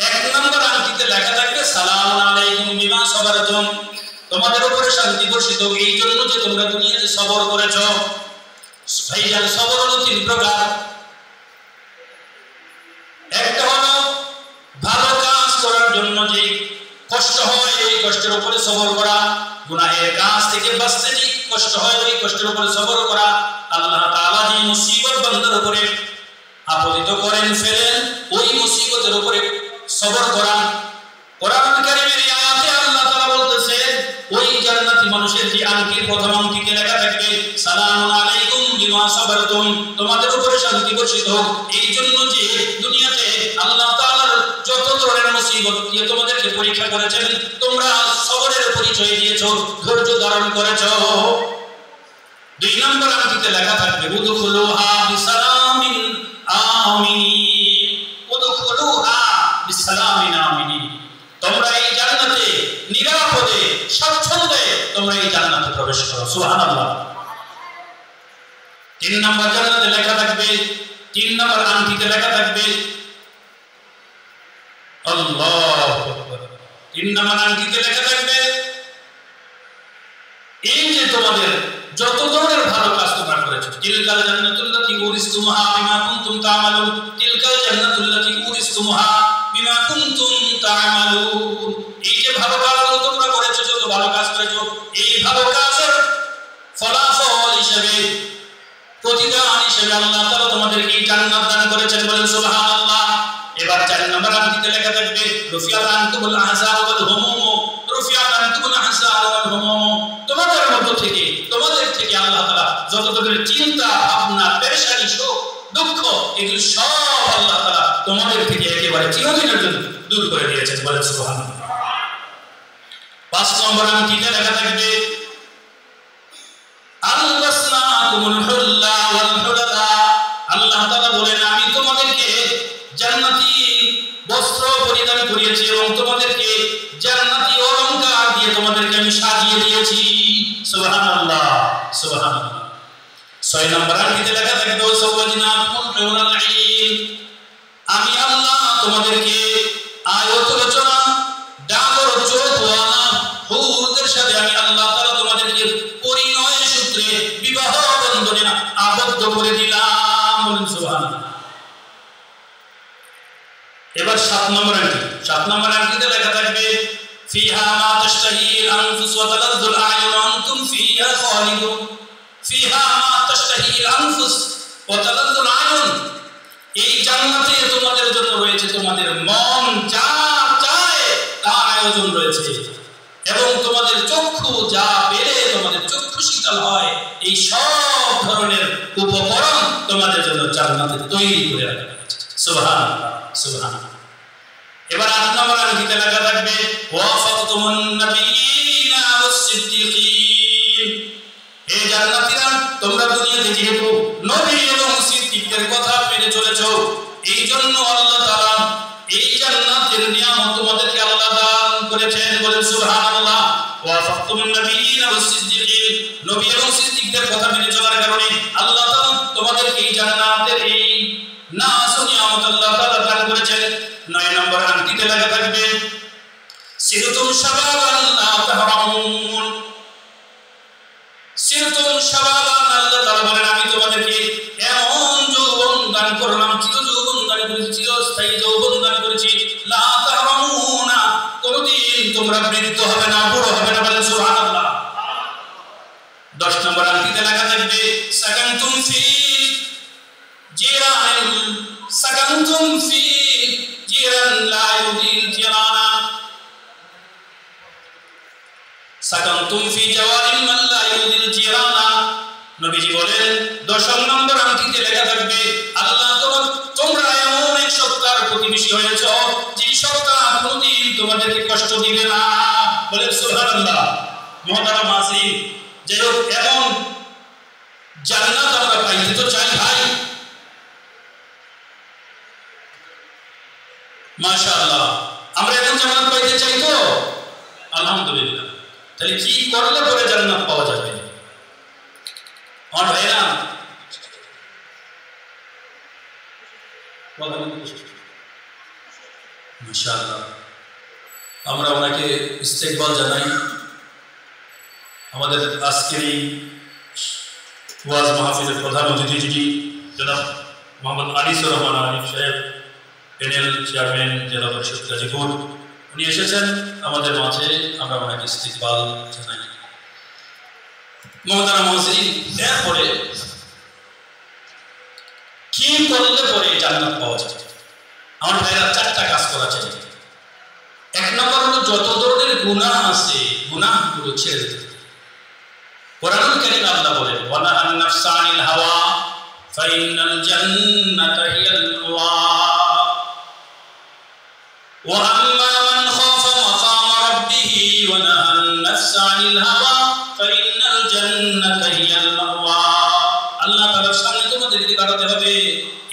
1 নম্বর আংটিতে লেখা থাকবে, সালামুন আলাইকুম বিমা সাবারতুম, তোমাদের উপরে শান্তি বর্ষিত হোক, এই জন্য যে তোমরা দুনিয়াতে সবর করেছো। ভাইজান, সবর হলো 3 প্রকার। একটা হলো ভালো কাজ করার জন্য যে কষ্ট হয়, এই কষ্টের উপরে সবর করা। গুনাহের কাজ থেকে বাঁচতে যে কষ্ট হয়, ওই কষ্টের উপরে সবর করা। আল্লাহ তাআলা যে মুসিবত বান্দার উপরে আপতিত করেন, ফেলেন, ওই মুসিবতের উপরে সবর করা। কোরআন কারীমের এই আয়াতে আল্লাহ তাআলা বলতেছেন, ওই জান্নাতি মানুষের যে আংটির প্রথম আংটিতে লেখা থাকবে, সালামুন আলাইকুম বিমা সাবারতুম, তোমাদের উপরে শান্তি বর্ষিত হোক, এই জন্য যে দুনিয়াতে আল্লাহ মুসিবত দিয়ে তোমাদেরকে পরীক্ষা করেছেন, তোমরা সবরের পরিচয় দিয়েছো, ধৈর্য ধারণ করেছো। 2 নম্বর আয়াতে লেখা থাকবে উদখুলুহা বিসালামিন আমিনিন, উদখুলুহা বিসালামিন আমিনিন, তোমরা এই জান্নাতে নিরাপদে স্বচ্ছন্দে তোমরা এই জান্নাতে প্রবেশ করো। সুবহানাল্লাহ। 3 নম্বর জান্নাতে লেখা থাকবে, 3 নম্বর আয়াতে লেখা থাকবে আল্লাহু আকবার। 3 নম্বর আয়াতে লেখা থাকবে এই যে তোমাদের যত ধরনের ভালো কাজ তোমরা করেছো, তিলকাল জান্নাতুল্লাতী উরিসতুমুহা বিমা কুনতুম তা'মালুন, তিলকাল জান্নাতুল্লাতী উরিসতুমুহা বিমা কুনতুম তা'মালুন। এই যে ভালো কাজগুলো তোমরা করেছো, যত ভালো কাজ করেছো, এই ভালো কাজের ফলাফল হিসেবে, প্রতিদান হিসেবে আল্লাহ তাআলা তোমাদেরকে জান্নাত দান করেছেন। বলেন সুবহানাল্লাহ। এবার 4 নম্বর আয়াতে লেখা থাকবে রুফিআত আনকুমুল আহজাব ওয়াল হুমুম, রুফিআত আনকুমুল আহজাব ওয়াল হুমুম, তোমাদের থেকে আল্লাহ তাআলা যত ধরনের চিন্তা ভাবনা পেরেশানি শোক দুঃখ এগুলো সব আল্লাহ তাআলা তোমাদের থেকে একেবারে চিরদিনের জন্য দূর করে দিয়েছেন। বলেন সুবহানাল্লাহ। 5 নম্বর আয়াতে লেখা থাকবে আলবাসনাকুমুল হুল্লা ওয়াল হুলালা, আল্লাহ তাআলা বলেন আমি তোমাদেরকে জান্নাতি বস্ত্র পরিধান করিয়েছি এবং তোমাদেরকে জান্নাতি অলংকার দিয়ে তোমাদেরকে আমি সাজিয়ে দিয়েছি। সুবহানাল্লাহ, সুবহানাল্লাহ। 6 নম্বর আয়াতে লেখা থাকবে ওয়াসাওয়াজনাকুমুল হুরুল আইন, আমি আল্লাহ তোমাদেরকে আয়াত রচনা ডাগর চোখওয়ালা হুরদের সাথে আমি আল্লাহ তাআলা তোমাদেরকে পরিণয় সূত্রে বিবাহ বন্ধনে আবদ্ধ করে দিলাম। বলেন সুবহানাল্লাহ। এবার 7 নম্বর আয়াতে লেখা থাকবে ফিহা মা তাশতাহিল আনফুস ওয়া তালাজ্জুল আ'য়ুন ওয়া আনতুম ফিহা খালিদুন, ফিহা মা তাশতাহিল আনফুস ওয়া তালাজ্জুল আ'য়ুন, এই জান্নাতে তোমাদের জন্য রয়েছে তোমাদের মন যা চায় তার আয়োজন রয়েছে এবং তোমাদের চক্ষু যা পেলে তোমাদের চক্ষু শীতল হয়, এই সব ধরনের উপকরণ তোমাদের জন্য জান্নাতে তৈরি করে রাখা হয়েছে। সুবহানাল্লাহ, সুবহানাল্লাহ। এবার 8 নম্বর আয়াতে লেখা থাকবে ওয়াফাতুমুন নাবিয়িনা ওয়াস-সিদ্দিকিন, হে জান্নাতীরা তোমরা দুনিয়াতে যেহেতু নবী এবং সিদ্দিকদের কথা মেনে চলেছো, এই জন্য আল্লাহ তাআলা এই জান্নাতের নিয়ামত তোমাদেরকে আল্লাহ দান করেছেন। বলেন সুবহানাল্লাহ। ওয়াফাতুমুন নাবিয়িনা ওয়াস-সিদ্দিকিন, নবী এবং সিদ্দিকদের কথা মেনে চলার কারণে আল্লাহ তাআলা তোমাদেরকে এই জান্নাতের এই নাজ ও নিয়ামত আল্লাহ তাআলা দান করেছেন। 9 নম্বর আয়াতে লেখা থাকবে সিরতুম শাবাবান লা তাহরামুন, সিরতুম শাবাবান, আল্লাহ তাআলা বলেন আমি তোমাদেরকে এমন যৌবন দান করলাম, চির যৌবন দান করেছি, চিরস্থায়ী যৌবন দান করেছি, লা তাহরামুনা, কোনদিন তোমরা বৃদ্ধ হবে না, বুড়ো হবে না। বলেন সুবহানাল্লাহ। 10 নম্বর আয়াতে লেখা থাকবে সাকানতুম ফি জিরান, সাকানতুম ফি জিরান লা ইউদিল জিরানা, সাকানতুম ফি জাওয়ারিন মান লা ইউদিল জিরানা। নবীজি বলেন 10 নম্বর আয়াতে লেখা থাকবে আল্লাহ তোমরা এমন এক সত্তার প্রতিবেশী হয়েছো যে সত্তা কোনদিন তোমাদেরকে কষ্ট দিবে না। বলেন সুবহানাল্লাহ। মুহতারাম হাজির, যাই হোক এমন জান্নাত আমরা পাইতে তো চাই ভাই, মাশাআল্লাহ। আমরা এখন জান্নাত পাইতে চাই তো আলহামদুলিল্লাহ। তাহলে কি করলে পরে জান্নাত পাওয়া যাবে? আমার ভাইরা মাশাআল্লাহ, আমরা ওনাকে ইস্তেকবাল জানাই। আমাদের আজকের এই ওয়াজ মাহফিলের প্রধান অতিথি যিনি জনাব মোহাম্মদ আনিসুর রহমান আরিফ সাহেব, প্যানেল চেয়ারম্যান জেলা পরিষদ গাজীপুর, উনি এসেছেন আমাদের মাঝে, আমরা ওনাকে ইস্তেকবাল জানাই। মুহতারাম হাজিরিন, এরপরে কি করলে পরে জান্নাত পাওয়া যাবে? আমার ভাইরা 4টা কাজ করা চাই। 1 নম্বর হলো যত ধরনের গুনাহ আছে গুনাহগুলো ছেড়ে দিতে। কোরআনুল কারীমে আল্লাহ বলেন ওয়ালা আন-নাফসা আনিল হাওয়া ফাইনাল জান্নাতা হিয়াল মাওয়া ওয়া আম্মা ونهى النفس عن الهوى فإن الجنة هي المأوى আল্লাহ তাআলার সামনে তোমাদেরকে দাঁড়াতে হবে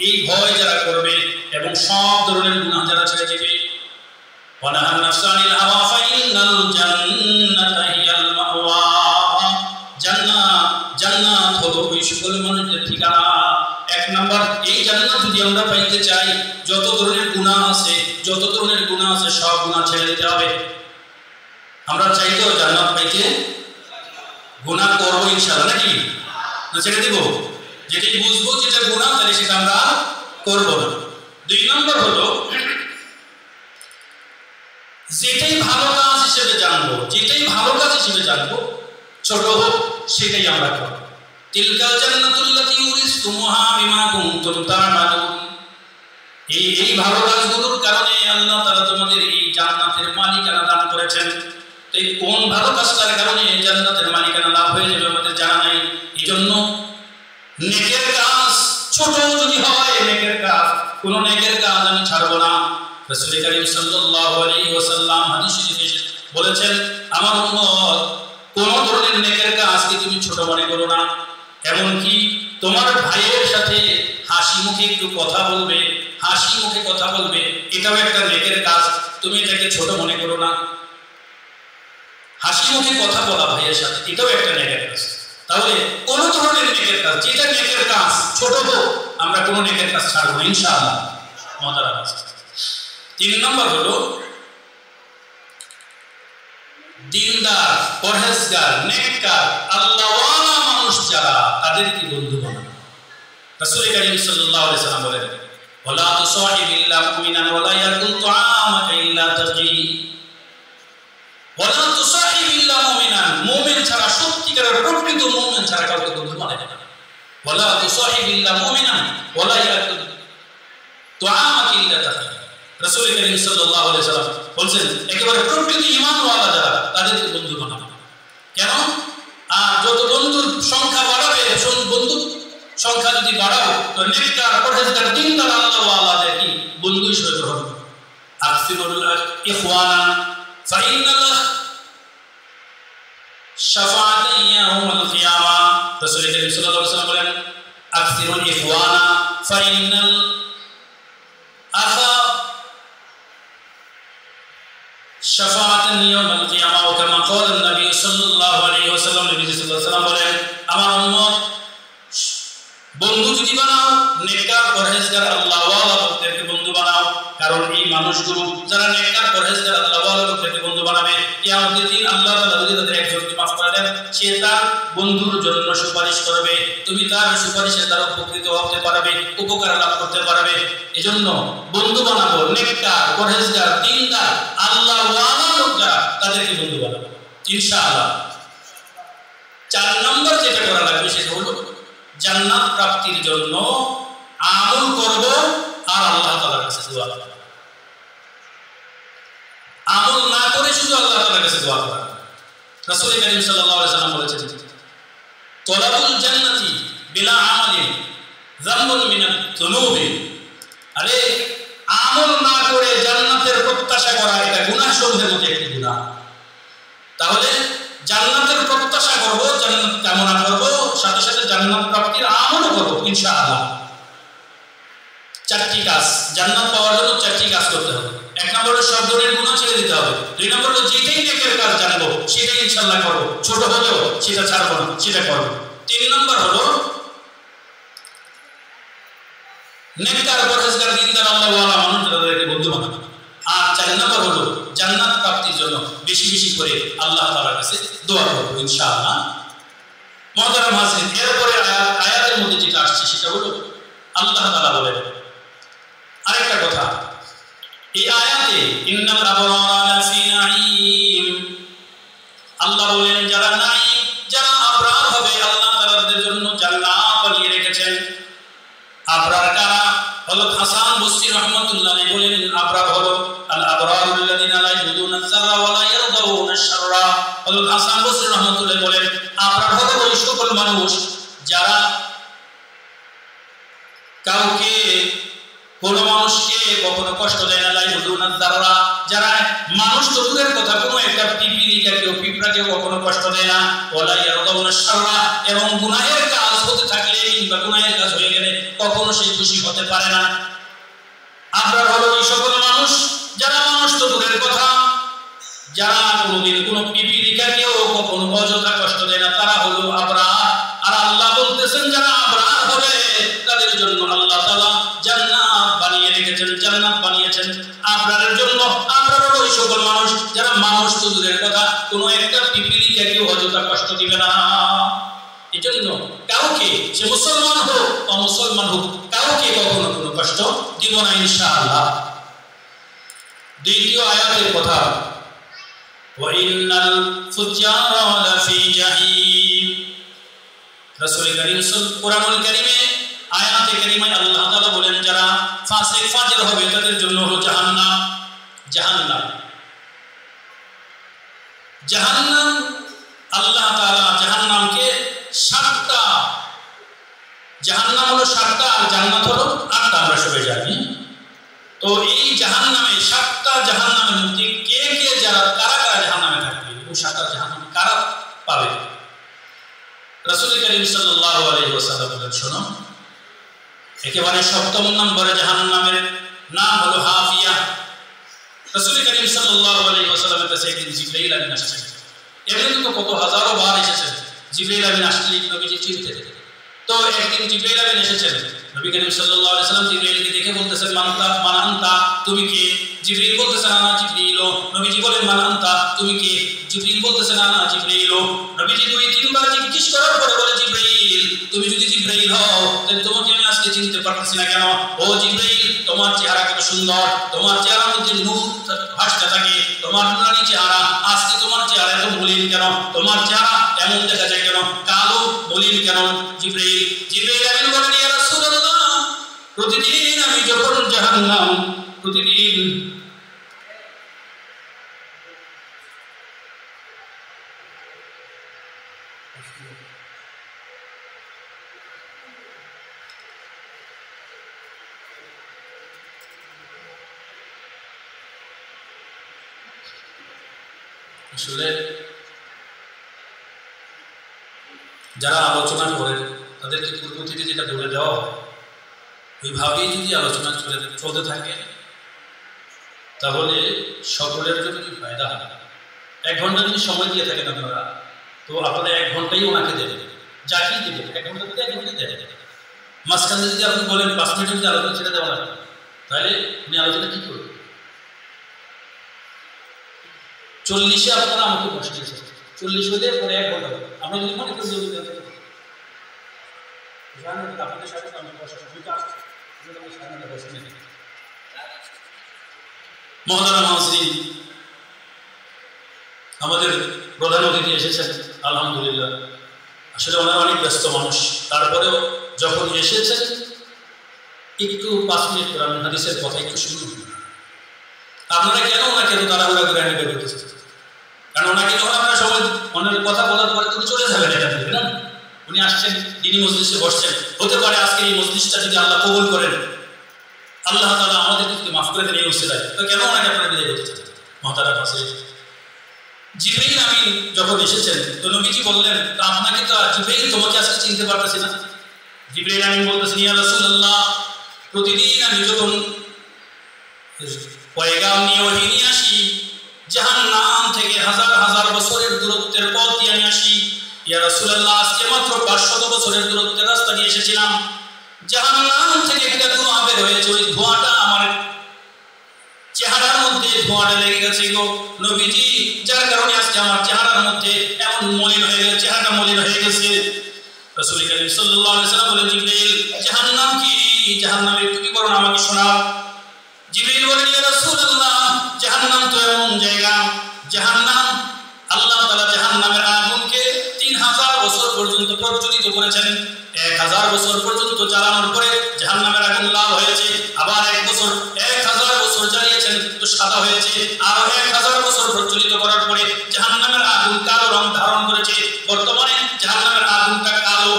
এই ভয় যারা করবে এবং সব ধরনের গুনাহ যারা ছেড়ে দিবে ونهى النفس عن الهوى فإن الجنة هي المأوى জান্নাত হলো ওই সকল মানুষের ঠিকানা। এক নাম্বার, এই জান্নাত যদি আমরা পাইতে চাই যত ধরনের গুনাহ আছে সব গুনাহ ছেড়ে দিতে হবে। আমরা চাইতেও জান্নাত পাইতে গুনাহ করব ইনশাআল্লাহ, নাকি না ছেড়ে দিব? যেটি বুঝবো যেটা গুনাহ তাহলে সেটা আমরা করব না। দুই নম্বর হলো যেটাই ভালো কাজ হিসেবে জানবো ছোট হোক সেটাই আমরা করব। তিলকা জান্নাতুল্লাতী উরিসতুমুহা বিমা কুনতুম তা'মালুন। এই ভালো কাজগুলোর কারণে আল্লাহ তাআলা তোমাদের এই জান্নাতের মালিকানা দান করেছেন। তো এই কোন ভালো কাজটার কারণে জান্নাতের মালিকানা লাভ হয়ে যাবে আমাদের জানা নাই। এইজন্য নেকের কাজ ছোট যদি হয়, কোন নেকের কাজ আমি ছাড়বো না। রাসূল কারীম সাল্লাল্লাহু আলাইহি ওয়াসাল্লাম হাদিস শরীফে বলেছেন, আমার উম্মত কোন ধরনের নেকের কাজকে তুমি ছোট মনে করো না। এমনকি তোমার ভাইয়ের সাথে হাসি মুখে কথা বলবে, এটাও একটা নেকের কাজ, তুমি এটাকে ছোট মনে করো না। হাসি মুখে কথা বলা ভাইয়ের সাথে, এটাও একটা নেকের কাজ। তাহলে কোন ধরনের নেকের কাজ, যেটা নেকের কাজ ছোট হোক, আমরা কোন নেকের কাজ ছাড়বো না ইনশাআল্লাহ। মজার কাজ। 3 নম্বর হলো দিনদার, পরহেজগার, নেককার, আল্লাহওয়ালা মানুষ যারা, তাদেরকে বন্ধু বানানো। রাসূল কারীম সাল্লাল্লাহু আলাইহি ওয়াসাল্লাম বলেন, ওয়ালা তুসাহিবিল্লা মুমিনান ওয়ালা ইয়াকুল তুআমাকা ইল্লা তাজি। ওয়ালা তুসাহিবিল্লা মুমিনান, মুমিন ছাড়া, সত্যিকারের প্রকৃত মুমিন ছাড়া কাউকে বন্ধু বানাবে না। ওয়ালা তুসাহিবিল্লা মুমিনান ওয়ালা ইয়াকুল তুআমাকা ইল্লা তাজি। রাসূল কারীম সাল্লাল্লাহু আলাইহি ওয়াসাল্লাম বলেন, একেবারে প্রকৃত ঈমানওয়ালা যারা, তাদেরকে বন্ধু বানাবে। কেন? আর যত বন্ধুর সংখ্যা বাড়াবে, বন্ধু সংখ্যা যদি বাড়াও, তো নেককার, পরহেজগার, দিনদার, আল্লাহওয়ালাদেরকে বন্ধু হিসেবে গ্রহণ করো। আকসিরুল ইখওয়ানা ফাইন্নাল শাফাআতা ইয়াউমাল কিয়ামা। রাসূল কারীম সাল্লাল্লাহু আলাইহি ওয়াসাল্লাম বলেন, আকসিরুল ইখওয়ানা ফাইন্নাল আখা শাফাআতান ইয়াউমাল কিয়ামা। ওয়া কামা ক্বালা নবী সাল্লাল্লাহু আলাইহি ওয়াসাল্লাম, নবী সাল্লাল্লাহু আলাইহি ওয়াসাল্লাম বলেন, আমার উম্মত বন্ধু যদি বানাও, নেককার, পরহেজগার, আল্লাহওয়ালা লোকদেরকে বন্ধু বানাও। কারণ এই মানুষগুলো যারা নেককার, পরহেজগার, আল্লাহওয়ালা লোকদেরকে বন্ধু বানাবে, কিয়ামতের দিন আল্লাহ তাআলা যদি তাদের একজনকে মাফ করে দেন, সে তার বন্ধুর জন্য সুপারিশ করবে, তুমি তার সুপারিশে দ্বারা উপকৃত হতে পারবে, উপকার লাভ করতে পারবে। এজন্য বন্ধু বানাবো নেককার, পরহেজগার, দিনদার, আল্লাহওয়ালা লোক যারা, তাদেরকে বন্ধু বানাবো ইনশাআল্লাহ। 4 নম্বর যেটা করা লাগবে সেটা হলো জান্নাত প্রাপ্তির জন্য আমল করব আর আল্লাহ তাআলার কাছে দোয়া করব। আমল না করে শুধু আল্লাহ তাআলার কাছে দোয়া করা। রাসূল কারীম সাল্লাল্লাহু আলাইহি ওয়াসাল্লাম বলেছেন, তলাবুল জান্নাতি বিলা আমালিন যামবুন মিনাত যুনুবি। আরে আমল না করে জান্নাতের প্রত্যাশা করা, এটা গুনাহ সমূহের মধ্যে একটি গুনাহ। তাহলে জান্নাতের প্রত্যাশা করব, জান্নাত কামনা করব, সাথে সাথে জান্নাত প্রাপ্তির আমলও করব ইনশাআল্লাহ। 4টি কাজ জান্নাত পাওয়ার জন্য 4টি কাজ করতে হবে। 1 নম্বর হলো সব ধরনের গুনাহ ছেড়ে দিতে হবে। 2 নম্বর হলো যেটাই নেকের কাজ জানবো সেটাই ইনশাআল্লাহ করব, ছোট হলেও সেটা ছাড়বো না, সেটা করব। 3 নম্বর হলো নেককার, পরহেজগার, দিনদার, আল্লাহওয়ালা মানুষ তাদেরকে বন্ধু বানাবো। আর 4 নম্বর হলো জান্নাত প্রাপ্তির জন্য বেশি বেশি করে আল্লাহ তাআলার কাছে দোয়া করব ইনশাআল্লাহ। মুহতারাম হাজিরিন, এরপরে আয়াতের মধ্যে যেটা আসছে সেটা হলো আল্লাহ তাআলা বলেন আরেকটা কথা। এই আয়াতে ইন্নাল আবরারা লাফি নাঈম, আল্লাহ বলেন যারা নাঈম, যারা আবরার হবে, আল্লাহ তাআলাদের জন্য জান্নাত বানিয়ে রেখেছেন। আবরার কারা? হযরত হাসান বসরি রাহমাতুল্লাহ আলাইহি বলেন, আবরার হলো আল আবরারুল্লাযিনা লা ইয়াদুনা আস-সাররা ওয়া লা ইয়ারদাউনা আশ-শাররা। হযরত হাসান বসরি রাহমাতুল্লাহ বলেন, আবরার হলো ওই সকল মানুষ যারা কাউকে, কোন মানুষকে কখনো কষ্ট দেয় না, লা ইয়াদুনা আস-সাররা, যারা মানুষ তো দূরের কথা, কোনো একটা পিপিলি পিপিলিকাকেও পিঁপড়াকেও কখনো কষ্ট দেয় না। ওয়ালা ইয়ারদাউনা শাররা, এবং গুনাহের কাজ হতে থাকলে কিংবা গুনাহের কাজ হয়ে গেলে কখনো সে খুশি হতে পারে না। আবরার হলো এই সকল মানুষ যারা, মানুষ তো দূরের কথা, যারা কোনোদিন কোনো পিপিলিকাকেও কখনো অযথা কষ্ট দেয় না, তারা হলো আবরার। আর আল্লাহ বলতেছেন যারা আবরার হবে তাদের জন্য আল্লাহ তাআলা জান্নাত বানিয়ে রেখেছেন, জান্নাত বানিয়েছেন আবরারের জন্য। আবরার হলো ওই সকল মানুষ যারা, মানুষ তো দূরের কথা, কোনো একটা পিপিলিকাকেও অযথা কষ্ট দিবে না। এজন্য কাউকে, সে মুসলমান হোক অমুসলমান হোক, কাউকে কখনো কোনো কষ্ট দিব না ইনশাআল্লাহ। দ্বিতীয় আয়াতের কথা, ওয়াইন্নাল ফুজ্জারা লাফি জাহিম। রাসূল কারীম কুরআনুল কারীমে আয়াতে কারীমায় আল্লাহ তাআলা বলেন যারা ফাসিক ফাজির হবে তাদের জন্য হলো জাহান্নাম। জাহান্নাম, জাহান্নাম, আল্লাহ তাআলা জাহান্নামকে 7টা, জাহান্নাম হলো 7টা আর জান্নাত হলো 8টা, আমরা সবাই জানি। তো এই জাহান্নামে 7টা জাহান্নামের মধ্যে কে কে যারা, কারা কারা জাহান্নামে থাকবে এবং 7টা জাহান্নাম কারা পাবে? রাসূল কারীম সাল্লাল্লাহু আলাইহি ওয়াসাল্লাম বলেন, শোনো, একেবারে 7ম নম্বরে জাহান্নামের নাম হলো হাফিয়া। রাসূল কারীম সাল্লাল্লাহু আলাইহি ওয়াসাল্লামের কাছে একদিন জিবরাইল আমিন আসছেন। এমনি তো কত হাজারো বার এসেছেন, জিবরাইল আমিন আসলে নবীজি চিনতেন। তো একদিন জিবরাইল আমিন এসেছেন, নবী করিম সাল্লাল্লাহু আলাইহি ওয়াসাল্লাম জিবরাইলকে দেখে বলতেছেন, মান আনতা, তুমি কে? জিবরাইল বলতেছেন, আনা জিবরাইল। নবীজি বলেন, মান আনতা, তুমি কে? জিবরাইল বলতেছেন, আনা জিবরাইল। নবীজি 2-3 বার জিজ্ঞেস করার পরে বলে, জিবরাইল, তুমি যদি জিবরাইল হও তাহলে তোমাকে আমি আজকে চিনতে পারতেছি না কেন? ও জিবরাইল, তোমার চেহারা কত সুন্দর, তোমার চেহারার মধ্যে নূর ভাসতে থাকে, তোমার নুরানি চেহারা, আজকে তোমার চেহারা এত মলিন কেন? তোমার চেহারা এমন দেখা যায় কেন? কালো মলিন কেন? জিবরাইল আমিন বলেন, ইয়া রাসূলুল্লাহ, প্রতিদিন আমি যখন জাহান্নাম, প্রতিদিন আসলে যারা আলোচনা করেন তাদেরকে পূর্ব থেকে যেটা বলে দেওয়া হয় ওইভাবেই যদি আলোচনা চলতে থাকে তাহলে সকলের জন্য কি ফায়দা হবে। 1 ঘন্টা যদি সময় দিয়ে থাকেন আপনারা, তো আপনারা 1 ঘন্টাই ওনাকে দেবেন, যাকেই দেবেন 1 ঘন্টা থেকে 1 ঘন্টাই দেবেন। মাঝখানে যদি আপনি বলেন 5 মিনিট যদি আলোচনা ছেড়ে দেওয়া লাগে, তাহলে উনি আলোচনা কি করবেন? 40-এ আপনারা আমাকে বসিয়েছেন, 40 হলে পরে 1 ঘন্টা হবে। আমরা যদি মনে করি আপনাদের সাথে মহতারাম হাজরিন, আমাদের প্রধান অতিথি এসেছেন আলহামদুলিল্লাহ। আসলে ওনারা অনেক ব্যস্ত মানুষ, তারপরেও যখন এসেছেন একটু 5 মিনিট কোরআন হাদিসের কথা একটু শুনুন। আপনারা কেন ওনাকে এত তাড়াহুড়া করে আনি বের করতেছেন? কারণ ওনাকে যখন আপনারা সময় ওনার কথা বলার পরে তুমি চলে যাবেন এখান থেকে, না? উনি আসছেন, তিনি মজলিসে বসছেন, হতে পারে আজকে এই মজলিসটা যদি আল্লাহ কবুল করেন, আল্লাহ তাআলা আমাদেরকে যদি মাফ করে দেন এই উসিলায়, তো কেন ওনাকে আপনারা বিদায় করতে চান? মহতারাম হাজরিন, জিবরাইল আমিন যখন এসেছেন তো নবীজি বললেন, আপনাকে তো জিবরাইল, তোমাকে আজকে চিনতে পারতেছি না। জিবরাইল আমিন বলতেছেন, ইয়া রাসূলুল্লাহ, প্রতিদিন আমি যখন পয়গাম নিয়ে ওহী নিয়ে আসি, জাহান্নাম থেকে হাজার হাজার বছরের দূরত্বের পথ দিয়ে আমি আসি। ইয়া রাসূলুল্লাহ, আজকে মাত্র 500 বছরের দূরত্বের রাস্তা দিয়ে এসেছিলাম। জাহান্নাম থেকে একটা ধোঁয়া বের হয়েছে, ওই ধোঁয়াটা আমার চেহারার মধ্যে ধোঁয়াটা লেগে গেছে গো নবীজি, যার কারণে আজকে আমার চেহারার মধ্যে এমন মলিন হয়ে গেছে, চেহারাটা মলিন হয়ে গেছে। রাসূল কারীম সাল্লাল্লাহু আলাইহি ওয়াসাল্লাম বলেন, জিবরাইল, জাহান্নাম কি? জাহান্নামের কি করুন আমাকে শোনাও। জিবরাইল বলেন, ইয়া রাসূলুল্লাহ, জাহান্নাম তো এমন জায়গা, জাহান্নাম, আল্লাহ তাআলা জাহান্নামের আগুনকে 3000 বছর পর্যন্ত প্রজ্বলিত করেছেন। 1000 বছর পর্যন্ত জ্বালানোর পরে জাহান্নামের আগুন লাল হয়েছে, আবার 1000 বছর জ্বালিয়েছেন তো সাদা হয়েছে, আর 1000 বছর প্রজ্বলিত করার পরে জাহান্নামের আগুন কালো রং ধারণ করেছে। বর্তমানে জাহান্নামের আগুনটা কালো।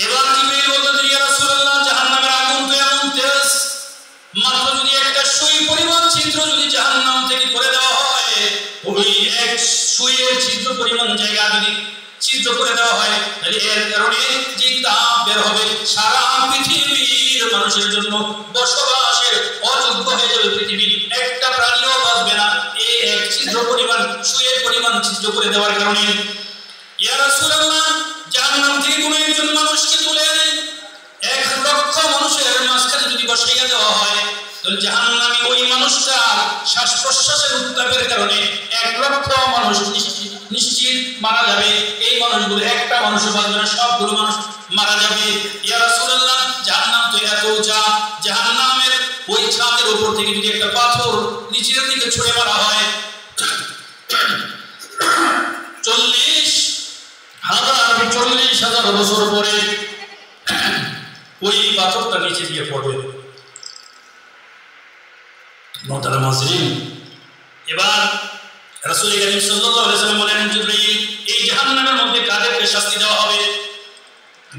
এবার জিবরাইল বলতেন, ইয়া রাসূলুল্লাহ, জাহান্নামের আগুন তো এমন তেজ, মাত্র যদি একটা সুই পরিমাণ ছিদ্র যদি জাহান্নাম থেকে করে ওই এক সুইয়ের ছিদ্র পরিমাণ জায়গা যদি ছিদ্র করে দেওয়া হয় তাহলে এর কারণে যে তাপ বের হবে সারা পৃথিবীর মানুষের জন্য বসবাসের অযোগ্য হয়ে যাবে। পৃথিবীর একটা প্রাণীও বাঁচবে না এই এক ছিদ্র পরিমাণ সুইয়ের পরিমাণ ছিদ্র করে দেওয়ার কারণে। ইয়া রাসূলুল্লাহ, জাহান্নাম থেকে কোনো একজন মানুষকে তুলে এনে 1,00,000 মানুষের মাঝখানে যদি বসাইয়া দেওয়া হয় তাহলে জাহান্নামী ওই মানুষটা শ্বাস প্রশ্বাসের উত্তাপের কারণে 1,00,000 মানুষ নিশ্চিত মারা যাবে। এই মানুষগুলো একটা মানুষ বাঁচবে না, সবগুলো মানুষ মারা যাবে। ইয়া রাসূলুল্লাহ, জাহান্নাম তো এত উঁচা, জাহান্নামের ওই ছাদের উপর থেকে যদি একটা পাথর নিচের দিকে ছুঁড়ে মারা হয় 40,000 বছর পরে ওই পাথরটা নিচে দিয়ে পড়বে। মোহতারাম মুসলিম, এবার রাসূল করিম সাল্লাল্লাহু আলাইহি ওয়াসাল্লাম বলেন, জিবরাইল, এই জাহান্নামের মধ্যে কাদেরকে শাস্তি দেওয়া হবে?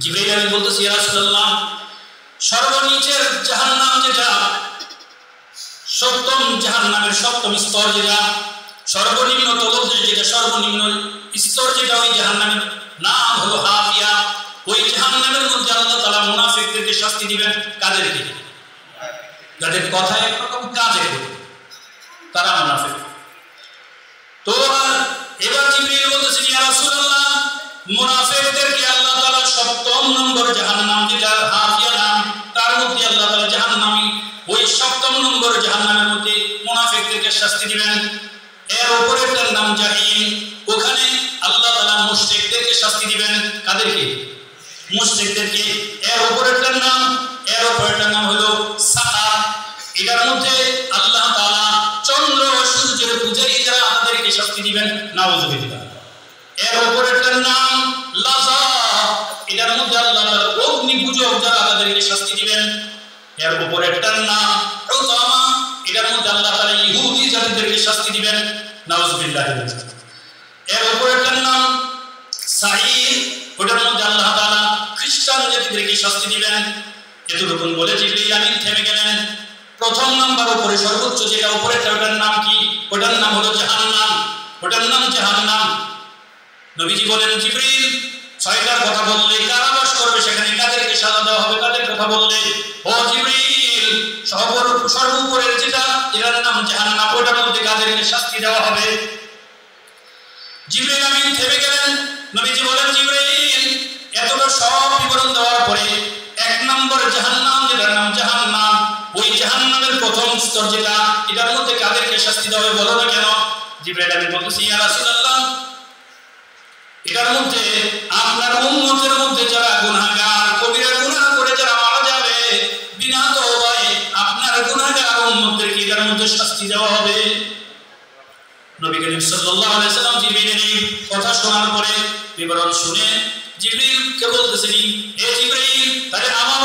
জিবরাইল আমি বলতেছি, ইয়া রাসূলুল্লাহ, সর্বনিচের জাহান্নাম যেটা, সপ্তম জাহান্নামের সপ্তম স্তর যেটা, সর্বনিম্ন তলদেশ যেটা, সর্বনিম্ন স্তর যেটা, ওই জাহান্নামের নাম হলো হাফিয়া। ওই জাহান্নামের মধ্যে আল্লাহ তাআলা মুনাফিকদেরকে শাস্তি দিবেন। কাদেরকে? যাদের কথা একরকম কাজে তারা মুনাফিক। তো এবার জিবরিল বলতেছেন, ইয়া রাসূলুল্লাহ, মুনাফিকদেরকে আল্লাহ তাআলা সপ্তম নম্বর জাহান্নাম যেটা হাফিয়া নাম, তার মধ্যে আল্লাহ তাআলা জাহান্নামী ওই সপ্তম নম্বর জাহান্নামের মধ্যে মুনাফিকদেরকে শাস্তি দিবেন। এর উপরেরটার নাম জাহিম, ওখানে আল্লাহ তাআলা মুশরিকদেরকে শাস্তি দিবেন। কাদেরকে? মুশরিকদেরকে। এর উপরেরটার নাম হলো সাকার, এটার মধ্যে আল্লাহ তাআলা চন্দ্র সূর্যের পূজারী যারা তাদেরকে শাস্তি দিবেন। নাউযুবিল্লাহ। এর উপরেরটার নাম লাযা, এটার মধ্যে আল্লাহ তাআলা অগ্নি পূজক যারা তাদেরকে শাস্তি দিবেন। এর উপরেরটার নাম উতামা, এটার মধ্যে আল্লাহ তাআলা ইহুদি জাতিদেরকে শাস্তি দিবেন। নাউযুবিল্লাহ। এর উপরেরটার নাম সাঈর, ওটার মধ্যে আল্লাহ তাআলা খ্রিস্টান জাতিদেরকে শাস্তি দিবেন। এতটুকু বলে জিবরিল আমিন থেমে গেলেন। প্রথম নাম্বার উপরে সর্বোচ্চ যেটা উপরেরটা, ওটার নাম কি? ওটার নাম হলো জাহান্নাম। ওটার নাম জাহান্নাম। নবীজি বলেন, জিবরিল, 6টার কথা বললে কারাবাস করবে, সেখানে কাদেরকে সাজা দেওয়া হবে? কাদের কথা বললে? ও জিবরিল, সর্বোপরের যেটা, এটার নাম জাহান্নাম, ওটার মধ্যে কাদেরকে শাস্তি দেওয়া হবে? জিবরিল আমিন থেমে গেলেন। নবীজি বলেন, জিবরিল, এতটা সব বিবরণ দেওয়ার পরে 1 নম্বর জাহান্নাম যেটার নাম জাহান্নাম, ওই জাহান্নামের প্রথম স্তর যেটা, এটার মধ্যে কাদেরকে শাস্তি দেওয়া হবে বলো না কেন? জিবরাইল আমিন বলতেছি, ইয়া রাসূলুল্লাহ, এটার মধ্যে আপনার উম্মতের মধ্যে যারা গুনাহগার, কবিরা গুনাহ করে যারা মারা যাবে বিনা তওবায়, আপনার গুনাহগার উম্মতদেরকে এটার মধ্যে শাস্তি দেওয়া হবে। নবী করিম সাল্লাল্লাহু আলাইহি ওয়াসাল্লাম জিবরিলের এই কথা শোনার পরে, বিবরণ শুনে জিবরিলকে বলতেছেন, হে জিবরিল, তাহলে আমার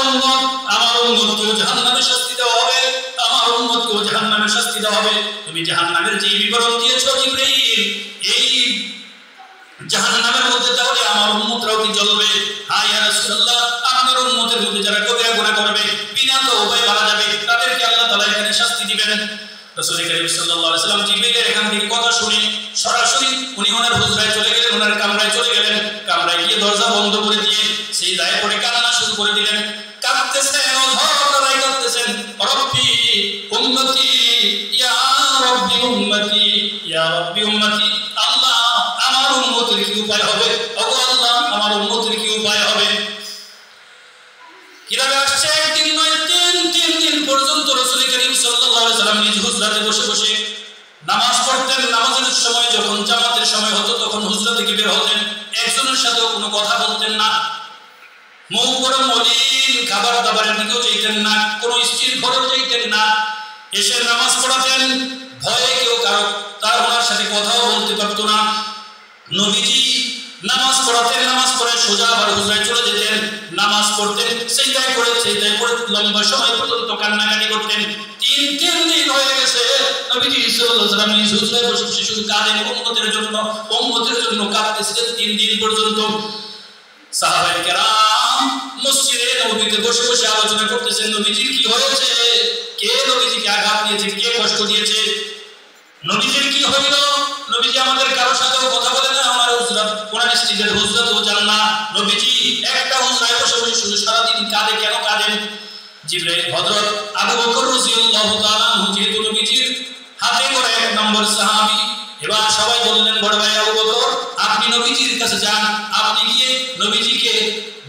উম্মতকে জাহান্নামে শাস্তি দেওয়া হবে, আমার উম্মতকে জাহান্নামে শাস্তি দেওয়া হবে। তুমি জাহান্নামের যে বিবরণ দিয়েছো জিবরিল, এই জাহান্নামের মধ্যে তাহলে আমার উম্মতরাও কি জ্বলবে? হ্যাঁ ইয়া রাসূলুল্লাহ, আপনার উম্মতের মধ্যে যারা কবিরা গুনাহ করবে বিনা তওবায় মারা যাবে তাদেরকে আল্লাহ তাআলা এখানে শাস্তি দিবেন। রাসূল করিম সাল্লাল্লাহু আলাইহি ওয়াসাল্লাম জিবরিলের এখান থেকে কথা শুনে সরাসরি উনি ওনার হুজরায় চলে গেলেন, ওনার কামরায় চলে গেলেন। কামরায় গিয়ে দরজা বন্ধ করে দিয়ে সেই দায়ে পড়ে কান্না শুরু করে দিলেন। কাঁদতেছেন, অঝরে কাঁদতেছেন, রব্বি উম্মতি ইয়া রব্বি উম্মতি ইয়া রব্বি উম্মতি, আল্লাহ আমার উম্মতের কি উপায় হবে? ওগো আল্লাহ, আমার উম্মতের কি উপায় হবে? কিভাবে আসছে? একদিন নয়, তিন দিন পর্যন্ত রাসূল করিম সাল্লাল্লাহু আলাইহি ওয়াসাল্লাম নিজ হুজরাতে বসে বসে নামাজ পড়তেন। নামাজের সময় যখন জামাতের সময় হতো তখন হুজরা থেকে বের হতেন, একজনের সাথেও কোনো কথা বলতেন না, মুখ করে মলিন, খাবার দাবারের দিকেও চাইতেন না, কোনো স্ত্রীর ঘরেও চাইতেন না। এসে নামাজ পড়াতেন, ভয়ে কেউ কারো তার ওনার সাথে কথাও বলতে পারতো না। নবীজি নামাজ পড়াতেন, নামাজ পড়ে সোজা আবার হুজরায় চলে যেতেন, নামাজ পড়তেন, সেজদায় পড়ে লম্বা সময় পর্যন্ত কান্নাকাটি করতেন। তিন দিন হয়ে গেছে নবীজি সাল্লাল্লাহু আলাইহি ওয়াসাল্লাম নিজ হুজরায় বসে বসে শুধু কাঁদেন, উম্মতের জন্য কাঁদতেছিলেন 3 দিন পর্যন্ত। সাহাবায়ে কেরাম মসজিদে নববীতে বসে বসে আলোচনা করতেছেন, নবীজির কি হয়েছে, কে নবীজিকে আঘাত দিয়েছে, কে কষ্ট দিয়েছে, নবীজির কি হইল, নবীজি আমাদের কারোর সাথেও কথা বলে না, আমার হুজরা ওনার স্ত্রীদের হুজরাতেও যান না। নবীজি একটা হুজরায় বসে বসে শুধু সারাদিন কাঁদে। কেন কাঁদেন? জিবরাইল হযরত আবু বকর রাদিয়াল্লাহু তাআলা যেহেতু নবীজির হাতে করে এক নম্বর সাহাবী, এবার সবাই বললেন বড় ভাই আবু বকর আপনি নবীজির কাছে যান, আপনি গিয়ে নবীজিকে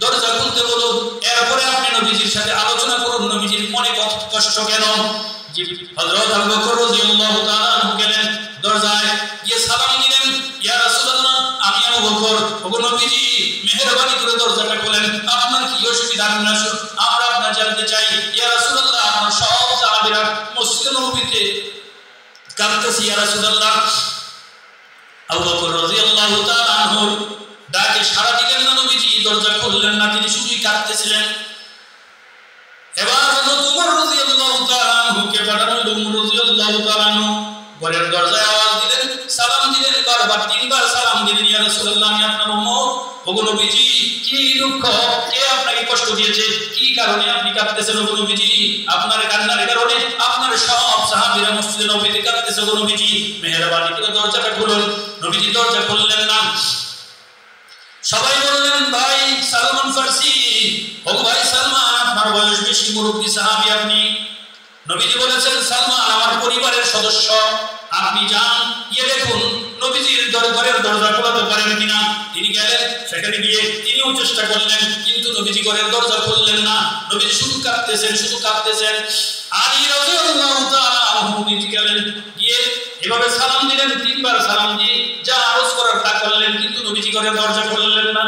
দরজা খুলতে বলুন, এরপরে আপনি নবীজির সাথে আলোচনা করুন নবীজির মনে কষ্ট কেন। হযরত আবু বকর রাদিয়াল্লাহু তাআলা গেলেন দরজায় গিয়ে সালাম দিলেন, ইয়া রাসূলুল্লাহ আমি আবু বকর, ওগো নবীজি মেহেরবানি করে দরজাটা খোলেন, আপনার কি অসুবিধা? আমরা আপনার জানতে চাই ইয়া রাসূলুল্লাহ আপনার সব সাহাবীরা মসজিদে নববীতে কাঁদতেছে ইয়া রাসূলুল্লাহ। আবু বকর রাদিয়াল্লাহু তাআলা আনহু ডাকে সাড়া দিলেন না, নবীজি দরজা খুললেন না, তিনি শুধুই কাঁদতেছিলেন। এবার হযরত ওমর রাদিয়াল্লাহু তাআলা আনহুকে পাঠানো হলো। ওমর রাদিয়াল্লাহু তাআলা আনহু ঘরের দরজায় আওয়াজ দিলেন, সালাম দিলেন, বারবার তিনবার সালাম দিলেন, ইয়া রাসূলুল্লাহ আমি আপনার উম্মত, ওগো নবীজি কি দুঃখ, কে আপনাকে কষ্ট দিয়েছে, কি কারণে আপনি কাঁদতেছেন ওগো নবীজি? আপনার কান্নার কারণে আপনার সব সাহাবীরা মসজিদে নববীতে কাঁদতেছে ওগো নবীজি, মেহেরবানি করে দরজাটা খুলুন। নবীজি দরজা খুললেন না। সবাই বললেন ভাই সালমান ফারসি, ওগো ভাই সালমান আপনার বয়স বেশি, মুরব্বী সাহাবী আপনি। নবীজি বলেছেন সালমান আমার পরিবারের সদস্য, আপনি যান গিয়ে দেখুন নবীজির ঘরের দরজা খোলাতে পারেন কিনা। তিনি গেলেন, সেখানে গিয়ে তিনিও চেষ্টা করলেন, কিন্তু নবীজি ঘরের দরজা খুললেন না। নবীজি শুধু কাঁদতেছেন। আলী রাদিয়াল্লাহু তাআলা আনহু গেলেন, গিয়ে এভাবে সালাম দিলেন, তিনবার সালাম দিয়ে যা আরজ করার তা করলেন, কিন্তু নবীজি ঘরের দরজা খুললেন না।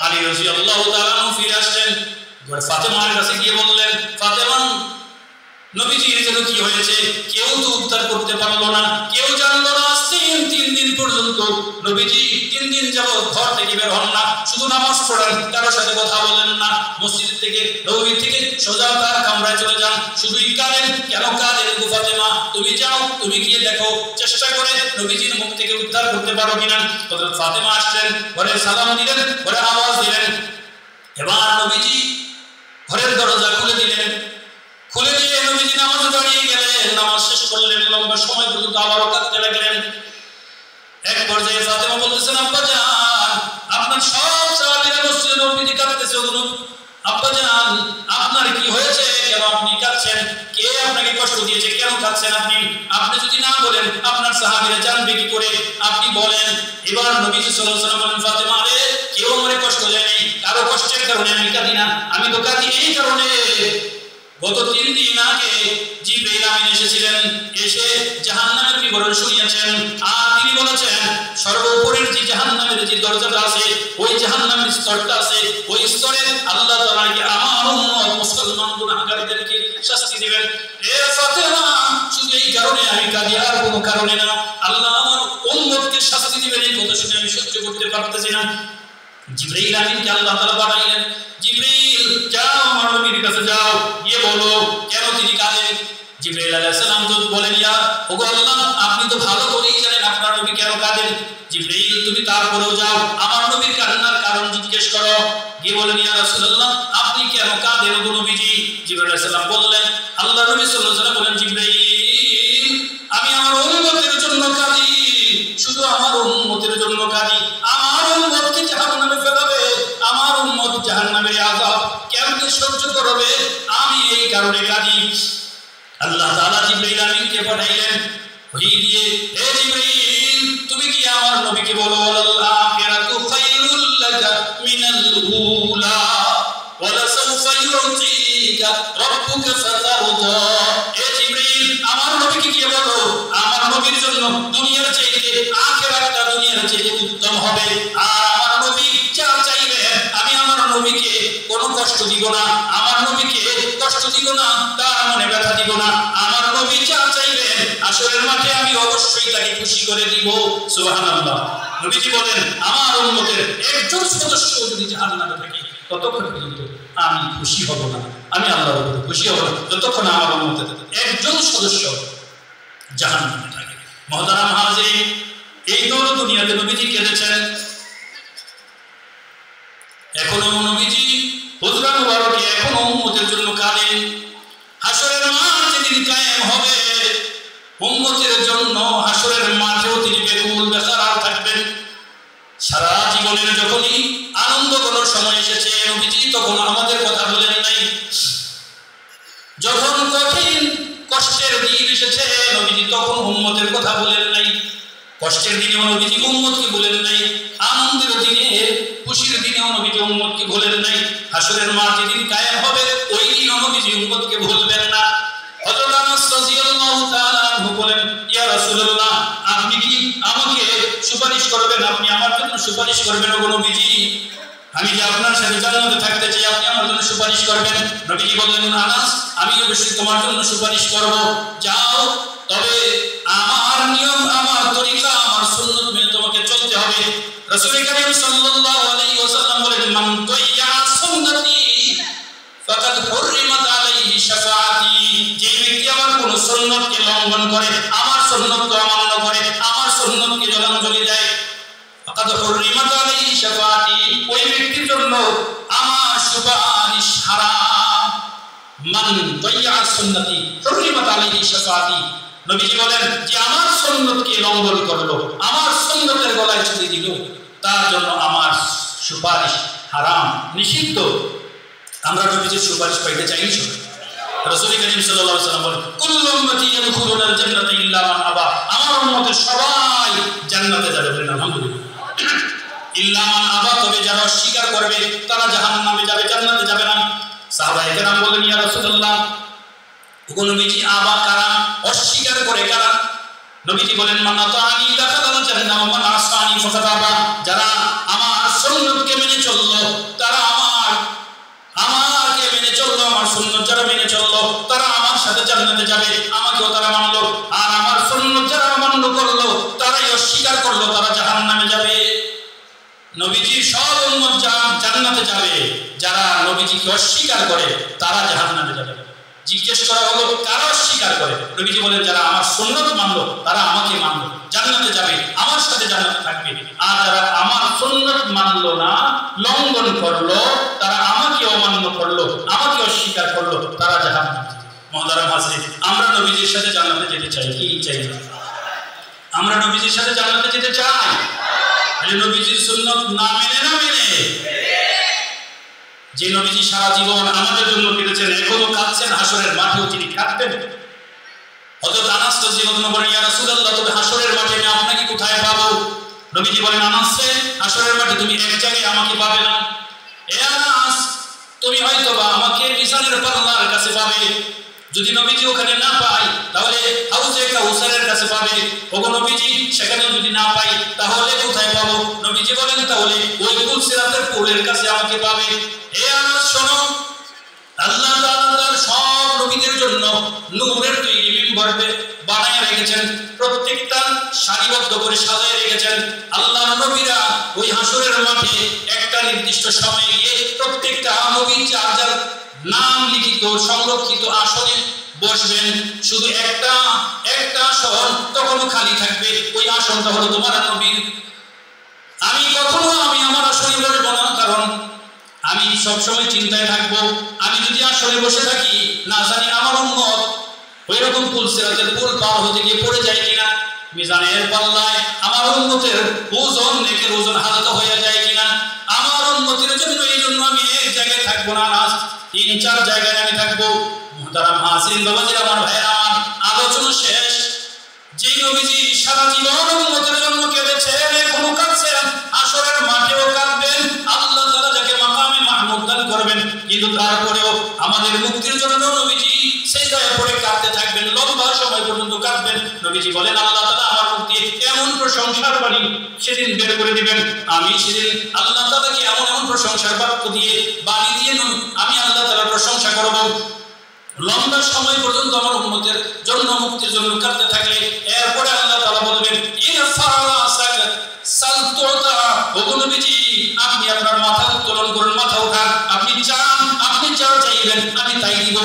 আলী রাদিয়াল্লাহু তাআলা আনহু ফিরে আসলেন, ফাতেমার কাছে গিয়ে বললেন, ফাতেমা নবীজির জন্য কি হয়েছে? কেউ তো উদ্ধার করতে পারলো না, কেউ জানলো না। তিন দিন পর্যন্ত নবীজি 3 দিন যাবত ঘর থেকে বের হন না, শুধু নামাজ পড়েন, কারোর সাথে কথা বলেন না। মসজিদ থেকে নবী থেকে সোজা তার কামরায় চলে যান, শুধুই কাঁদেন। কেন কাঁদেন? ফাতেমা তুমি যাও, তুমি গিয়ে দেখো, চেষ্টা করে নবীজির মুখ থেকে উদ্ধার করতে পারো কিনা। হযরত ফাতেমা আসলেন, ঘরে সালাম দিলেন, ঘরে আওয়াজ দিলেন। এবার নবীজি ঘরের দরজা খুলে দিলেন, খুলে দিয়ে নবীজি নামাজে দাঁড়িয়ে গেলেন, নামাজ শেষ করলেন, লম্বা সময় পর্যন্ত আবারও কাঁদতে লাগলেন। এক পর্যায়ে ফাতেমা বলতেছেন, আব্বা জান আপনার সব সাহাবীরা মসজিদে নববীতে কাঁদতেছে, আব্বা জান আপনার কি হয়েছে, কেন আপনি কাঁদছেন, কে আপনাকে কষ্ট দিয়েছে, কেন কাঁদছেন আপনি? আপনি যদি না বলেন আপনার সাহাবীরা জানবে কি করে, আপনি বলেন। এবার নবীজি সাল্লাল্লাহু আলাইহি ওয়াসাল্লাম বলেন, ফাতেমা রে কেউ আমারে কষ্ট দেয়নি, কারো কষ্টের কারণে আমি কাঁদি না, আমি তো কাঁদি এই কারণে গত 3 দিন আগে জিবরাইল আমিন এসেছিলেন, এসে জাহান্নামের বিবরণ শুনিয়েছেন। আর তিনি বলেছেন সর্বোপরের যে জাহান্নামের যে দরজাটা আছে, ওই জাহান্নামের স্তরটা আছে, ওই স্তরে আল্লাহ তাআলাকে আমার উম্মত মুসলমান গুনাহগারদেরকে শাস্তি দিবেন। এ ফাতেমা শুধু এই কারণে আমি কাঁদি, আর কোনো কারণে না। আল্লাহ আমার উম্মতকে শাস্তি দিবেন এই কথা শুনে আমি সহ্য করতে পারতেছি না। জিবরাইল আমিনকে আল্লাহ তাআলা পাঠাইলেন, জিবরাইল যাও আমার নবীর কাছে যাও, গিয়ে বলো কেন তিনি কাঁদেন। জিবরাইল আলাইহিস সালাম তো বলেন, ইয়া ওগো আল্লাহ আপনি তো ভালো করেই জানেন আপনার নবী কেন কাঁদেন। জিবরাইল তুমি তারপরেও যাও আমার নবীর কান্নার কারণ জিজ্ঞেস করো, গিয়ে বলেন, ইয়া রাসূলুল্লাহ আপনি কেন কাঁদেন ওগো নবীজি। জিবরাইল আলাইহিস সালাম বললেন, আল্লাহ নবী সাল্লাল্লাহু আলাইহি ওয়াসাল্লাম বলেন, জিবরাইল আমি আমার উম্মতের জন্য কাঁদি, শুধু আমার উম্মতের জন্য কাঁদি। আমার উম্মতকে জাহান্নামে ফেলাবে, আমার উম্মত জাহান্নামের আযাব কেমনে সহ্য করবে, আমি এই কারণে কাঁদি। আল্লাহ তাআলা জিবরাইল আমিনকে পাঠাইলেন, ওহী দিয়ে, হে জিবরাইল তুমি কি আমার নবীকে বলো, আল আখিরাতু খায়রুল লাকা মিনাল উলা ওয়া লাসাউফা ইউতিকা রাব্বুকা ফাতারদা। হে জিবরাইল আমার নবীকে কি বলো, আমার নবীর জন্য দুনিয়ার চাইতে আখিরাতটা দুনিয়ার চাইতে উত্তম হবে। আর আমার নবী যা চাইবে আমি আমার নবীকে কোনো কষ্ট দিব না, আমার নবীকে কষ্ট দিব না, তার মনে ব্যথা দিব না। আমার নবী যা চাইবে আসরের মাঠে আমি অবশ্যই তাকে খুশি করে দিব। সুবহানাল্লাহ। নবীজি বলেন আমার উম্মতের একজন সদস্য যদি জাহান্নামে থাকে ততক্ষণ পর্যন্ত আমি খুশি হব না, আমি আল্লাহর উপর খুশি হব না যতক্ষণ আমার উম্মতের একজন সদস্য জাহান্নামে থাকে। মুহতারাম হাজিরিন, এই দৌড় দুনিয়াতে নবীজি কেঁদেছেন, এখনো নবীজি হুজরা মুবারকে এখনো উম্মতের জন্য কাঁদেন। হাসরের মাঠ যেদিন কায়েম হবে উম্মতের জন্য হাসরের মাঠেও তিনি বেকুল বেকারার থাকবেন। সারা জীবনের যখনই আনন্দ কোনো সময় এসেছে নবীজি তখন আমাদের কথা বলেন নাই, যখন কঠিন কষ্টের দিন এসেছে নবীজি তখন উম্মতের কথা বলেন নাই। কষ্টের দিনেও নবীজি উম্মতকে বলেন নাই, আনন্দের দিনে খুশির দিনেও নবীজি উম্মতকে বলেন নাই। হাসরের মাঠ যেদিন কায়েম হবে ওই দিনও নবীজি উম্মতকে ভুলবেন না। হযরত আনাস রাদিয়াল্লাহু তাআলা আনহু বলেন, ইয়া রাসূলুল্লাহ, আপনি কি আমাকে সুপারিশ করবেন? আপনি আমার জন্য সুপারিশ করবেন ও নবীজি? আমি যে আপনার সাথে জান্নাতে থাকতে চাই, আপনি আমার জন্য সুপারিশ করবেন? নবীজি বললেন, আনাস, আমি অবশ্যই তোমার জন্য সুপারিশ করব। যাও, তবে আমার নিয়ম, আমার তরিকা, আমার সুন্নাত মেনে তোমাকে চলতে হবে। রাসূল করিম সাল্লাল্লাহু আলাইহি ওয়াসাল্লাম বলেন, মান তাইয়া সুন্নতি ফাকাদ হুররিমাত আলাইহি শাফাআতি। যে ব্যক্তি আমার কোন সুন্নতকে লঙ্ঘন করে, আমার সুন্নতকে অমান্য করে, আমার সুন্নতকে জলাঞ্জলি দেয়, ফাকাদ হুররিমাত আলাইহি শাফাআতি, ওই ব্যক্তির জন্য আমার সুপারিশ হারাম। মান তাইয়া সুন্নতি হুররিমাত আলাইহি শাফাআতি। নবীজি বলেন, যে আমার সুন্নতকে লঙ্ঘন করলো, আমার সুন্নতের গলায় ছুরি দিল, তার জন্য আমার সুপারিশ হারাম, নিষিদ্ধ। আমরা নবীজির সুপারিশ পাইতে চাই না। রাসূল করিম সাল্লাল্লাহু আলাইহি ওয়াসাল্লাম বলেন, কুল্লু উম্মতি ইয়াদখুলুনাল জান্নাতা ইল্লা মান আবা। আমার উম্মতের সবাই জান্নাতে যাবে, বলেন আলহামদুলিল্লাহ। ইল্লা মান আবা, তবে যারা অস্বীকার করবে তারা জাহান্নামে যাবে, জান্নাতে যাবে না। সাহাবায়ে কেরাম বলেন, ইয়া রাসূলুল্লাহ, ওগো নবীজি, আবা কারা? অস্বীকার করে কারা? নবীজি বলেন, মান আতাআনি দাখালাল জান্নাহ ওয়া মান আসানি ফাকাদ আবা। যারা আমার সুন্নতকে মেনে চললো, তারা আমাকে মেনে চললো, আমার সুন্নত যারা মেনে চললো তারা আমার সাথে জান্নাতে যাবে, আমাকেও তারা মানলো। আর আমার সুন্নত যারা অমান্য করলো, তারাই অস্বীকার করলো, তারা জাহান্নামে যাবে। নবীজির সব উম্মত জান্নাতে যাবে, যারা নবীজিকে অস্বীকার করে তারা জাহান্নামে যাবে। জিজ্ঞেস করা হলো, কারা অস্বীকার করে? নবীজি বলেন, যারা আমার সুন্নত মানলো, তারা আমাকে মানলো, জান্নাতে যাবে, আমার সাথে জান্নাতে থাকবে। আর যারা আমার সুন্নত মানলো না, লঙ্ঘন করলো, তারা আমাকে অমান্য করলো, আমাকে অস্বীকার করলো, তারা জাহান্নামে যাবে। মুহতারাম হাজরিন, আমরা নবীজির সাথে জান্নাতে যেতে চাই কি চাই না? আমরা নবীজির সাথে জান্নাতে যেতে চাই। নবীজির সুন্নত না মেনে যে নবীজি সারা জীবন আমাদের জন্য কেঁদেছেন, এখনো কাঁদছেন, হাসরের মাঠেও তিনি কাঁদবেন। হযরত আনাস রাদিয়াল্লাহু আনহু বলেন, ইয়া রাসূলুল্লাহ, তবে হাসরের মাঠে আমি আপনাকে কোথায় পাবো? নবীজি বলেন, আনাস রে, হাসরের মাঠে তুমি এক জায়গায় আমাকে পাবে না। এ আনাস, তুমি হয়তোবা আমাকে মিজানের পাল্লার কাছে পাবে। যদি নবীজি ওখানে না পাই, তাহলে হাউজে কাউসারের কাছে পাবে। ওগো নবীজি, সেখানে যদি না পাই তাহলে কোথায় পাবো? নবীজি বলেন, তাহলে ওই পুল সিরাতের পুলের কাছে আমাকে পাবে। এ আনাস শোনো, আল্লাহ তাআলা তার সব নবীদের জন্য নূরের তৈরি মিম্বর বানায় রেখেছেন, প্রত্যেকটা সারিবদ্ধ করে সাজায় রেখেছেন। আল্লাহর নবীরা ওই হাসরের মাঠে একটা নির্দিষ্ট সময়ে গিয়ে প্রত্যেকটা নবীর যার নাম লিখিত সংরক্ষিত আসনে বসবেন। শুধু একটা আসন তখনও খালি থাকবে, ওই আসনটা হলো তোমার নবীর। আমি আমার আসনে বসবো না, কারণ আমি সবসময় চিন্তায় থাকবো, আমি যদি আসনে বসে থাকি, না জানি আমার উম্মত ওই রকম পুল সিরাতের পুল পার হতে গিয়ে পড়ে যায় কিনা, মিজানের পাল্লায় আমার উম্মতের ওজন, নেকের ওজন হালকা হয়ে যায় কিনা। আমার উম্মতের জন্য এই জন্য আমি এক জায়গায় থাকবো না, 3-4 জায়গায় আমি থাকবো। মুহতারাম হাজিরিন, বাবাজিরা, আমার ভাইরা, আমার আলোচনা শেষ। যে নবীজি সারা জীবন উম্মতের জন্য কেঁদেছেন, এখনো কাঁদছেন, হাসরের মাঠেও কাঁদবেন। আল্লাহ তাআলা যাকে মাকামে মাহমুদ দান করবেন, কিন্তু তারপরেও আমাদের মুক্তির জন্য নবীজি সিজদায় পড়ে কাঁদতে থাকবেন, লম্বা সময় পর্যন্ত কাঁদবেন। নবীজি বলেন, আল্লাহ তাআলা আমার মুখ দিয়ে এমন প্রশংসার বাণী সেদিন বের করে দিবেন, আমি সেদিন আল্লাহ তাআলাকে এমন প্রশংসার বাক্য দিয়ে বাণী দিয়ে আমি আল্লাহ তাআলার প্রশংসা করব। লম্বা সময় পর্যন্ত আমার উম্মতের জন্য মুক্তির জন্য কাঁদতে থাকলে এরপরে আল্লাহ তাআলা বলবেন, আপনি আপনার মাথা উত্তোলন করুন, মাথা উঠান, আপনি যা চাইবেন আমি তাই দিব।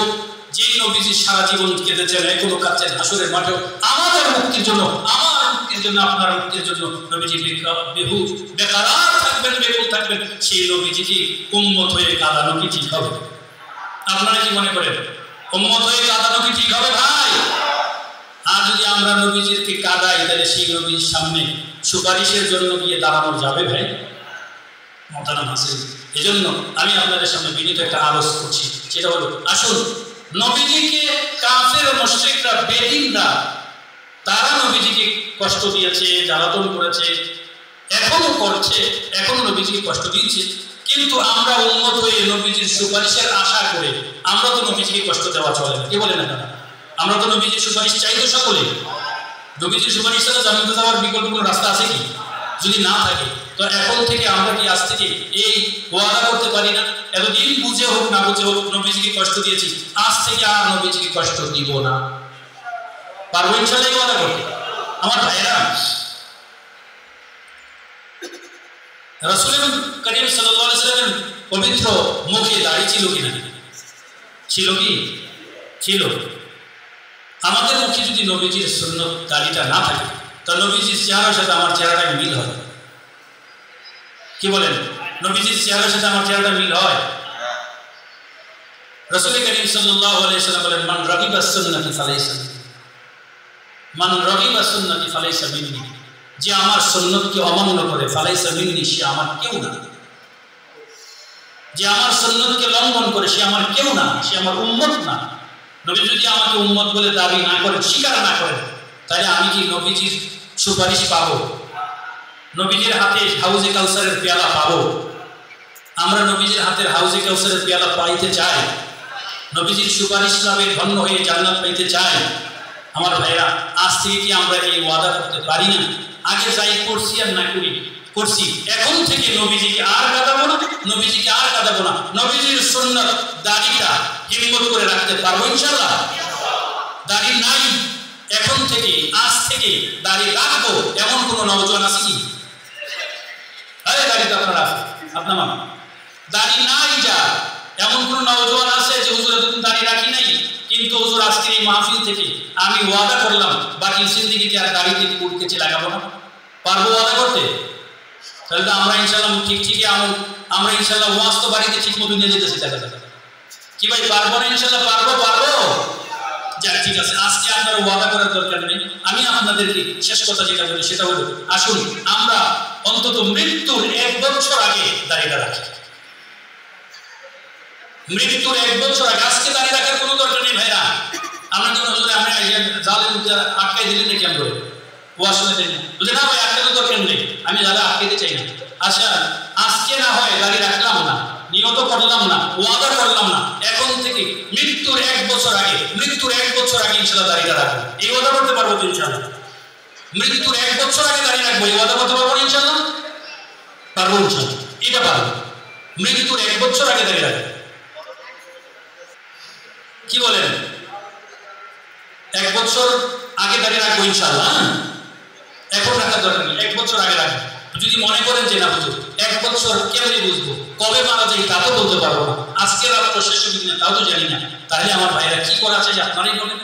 যে নবীজি সারা জীবন কেঁদেছেন, এখনো কাঁদছেন, হাসরের মাঠেও আমাদের মুক্তির জন্য, আমার মুক্তির জন্য, আপনার মুক্তির জন্য নবীজি বেকারার থাকবেন, বেকুল থাকবেন। সেই নবীজি কি উম্মত হয়ে কাঁদানো কি ঠিক হবে? আপনারা কি মনে করেন? উম্মত হয়ে কাঁদানো কি ঠিক হবে ভাই? আর যদি আমরা আমরা নবীজিকে কাঁদাই, তাহলে সেই নবীর সামনে সুপারিশের জন্য গিয়ে দাঁড়ানো যাবে ভাই? মোহতারাম হাসিন, এই জন্য আমি আপনাদের সামনে বিনীত একটা আরজ করছি, সেটা হলো আসুন নবীজিকে কাফের মুশরিকরা বেদিনরা তারা নবীজিকে কষ্ট দিয়েছে, জ্বালাতন করেছে, এখনো করছে, এখনো নবীজিকে কষ্ট দিচ্ছে, কিন্তু আমরা উম্মত হয়ে নবীজির সুপারিশের আশা করে আমরা তো নবীজিকে কষ্ট দেওয়া চলে না। কে বলে না? আমরা তো নবীজির সুপারিশ চাই তো সকলে। নবীজির সুপারিশ ছাড়া জান্নাতে যাওয়ার বিকল্প কোনো রাস্তা আছে কি? যদি না থাকে তো এখন থেকে আমরা কি আজ থেকে এই ওয়াদা করতে পারি না, এতদিন বুঝে হোক না বুঝে হোক নবীজিকে কষ্ট দিয়েছি, আজ থেকে আর নবীজিকে কষ্ট দিব না? পারবো ইনশাআল্লাহ এই ওয়াদা করতে? আমার ভাইরা, রাসূল করিম সাল্লাল্লাহু আলাইহি ওয়াসাল্লামের পবিত্র মুখে দাড়ি ছিল কিনা? ছিল কি? ছিল। আমাদের মুখে যদি নবীজির সুন্নত দাড়িটা না থাকে তো নবীজির চেহারার সাথে আমার চেহারাটা মিল হয়? কি বলেন? নবীজির চেহারার সাথে আমার চেহারাটা মিল হয়? রাসূল করিম সাল্লাল্লাহু আলাইহি ওয়াসাল্লাম বলেন, মান রাগিবা সুন্নতি ফালাইসা মিন্নি, মান রাগিবা সুন্নতি ফালাইসা মিন্নি, যে আমার সুন্নতকে অমান্য করে, ফালাইসা মিন্নি, সে আমার কেউ না। যে আমার সুন্নতকে লঙ্ঘন করে সে আমার কেউ না, সে আমার উম্মত না। নবী যদি আমাকে উম্মত বলে দাবি না করেন, স্বীকার না করেন, তাহলে আমি কি নবীজির সুপারিশ পাবো? নবীজির হাতে হাউজে কাউসারের পেয়ালা পাবো? আমরা নবীজির হাতের হাউজে কাউসারের পেয়ালা পাইতে চাই? নবীজির সুপারিশ লাভে ধন্য হয়ে জান্নাত পাইতে চাই? আমার ভাইরা, আজ থেকে কি আমরা এই ওয়াদা করতে পারি না? আগে যাই করছি আর না করি করছি, এখন থেকে নবীজিকে আর কাঁদাবো না, নবীজিকে আর কাঁদাবো না। নবীজির সুন্নাত দাড়িটা হিম্মত করে রাখতে পারবো ইনশাআল্লাহ? দাড়ি নাই, এখন থেকে আজ থেকে দাড়ি রাখবো এমন কোন নওজোয়ান আছে কি? আরে দাড়ি তো আপনার আছে, আপনার মামা দাড়ি নাই, যা এমন কোন নওজোয়ান আছে যে হুজুর এতদিন দাড়ি রাখি নাই, কিন্তু হুজুর আজকের এই মাহফিল থেকে আমি ওয়াদা করলাম বাকি জিন্দেগিতে আর দাড়িতে কুট কেচে লাগাবো না? পারবো ওয়াদা করতে? তাহলে তো আমরা ইনশাআল্লাহ ঠিকই আমরা ইনশাআল্লাহ ওয়াজ তো বাড়িতে ঠিক মতো নিয়ে যেতেছি। দেখা যাবে কি ভাই, পারবো না? ইনশাআল্লাহ পারবো। যাক, ঠিক আছে, আজকে আপনার ওয়াদা করার দরকার নেই। আমি আপনাদেরকে শেষ কথা যেটা বলি সেটা হলো, আসুন আমরা অন্তত মৃত্যুর 1 বছর আগে দাড়িটা রাখি। মৃত্যুর 1 বছর আগে। আজকে দাঁড়িয়ে রাখার কোনো দরকার নেই ভাইরা। আমরা তো হুজুরে আমরা জালের মধ্যে আটকাই দিলেন না কেন করে? ওয়াজ শুনে দেন বুঝে না ভাই, আটকানোর দরকার নেই, আমি জালে আটকাইতে চাই না। আচ্ছা, আজকে না হয় দাঁড়িয়ে রাখলাম না, নিয়ত করলাম না, ওয়াদা করলাম না, এখন থেকে মৃত্যুর 1 বছর আগে, মৃত্যুর 1 বছর আগে ইনশাআল্লাহ দাঁড়িয়ে রাখবো। এই ওয়াদা করতে পারবো তো ইনশাআল্লাহ? মৃত্যুর 1 বছর আগে দাঁড়িয়ে রাখবো, এই ওয়াদা করতে পারবো ইনশাআল্লাহ? পারবো ইনশাআল্লাহ, এটা পারবো। মৃত্যুর 1 বছর আগে দাঁড়িয়ে রাখবো। কি বলেন? 1 বছর আগে দাঁড়িয়ে রাখবো ইনশাআল্লাহ। এখন রাখার দরকার নেই, 1 বছর আগে রাখবো। যদি মনে করেন যে না হুজুর 1 বছর কেমনে বুঝবো, কবে মারা যাই তা তো বলতে পারবো না, আজকে রাত্র শেষ হবে কিনা তাও তো জানি না, তাহলে আমার ভাইরা কি করা চাই আপনারাই বলেন।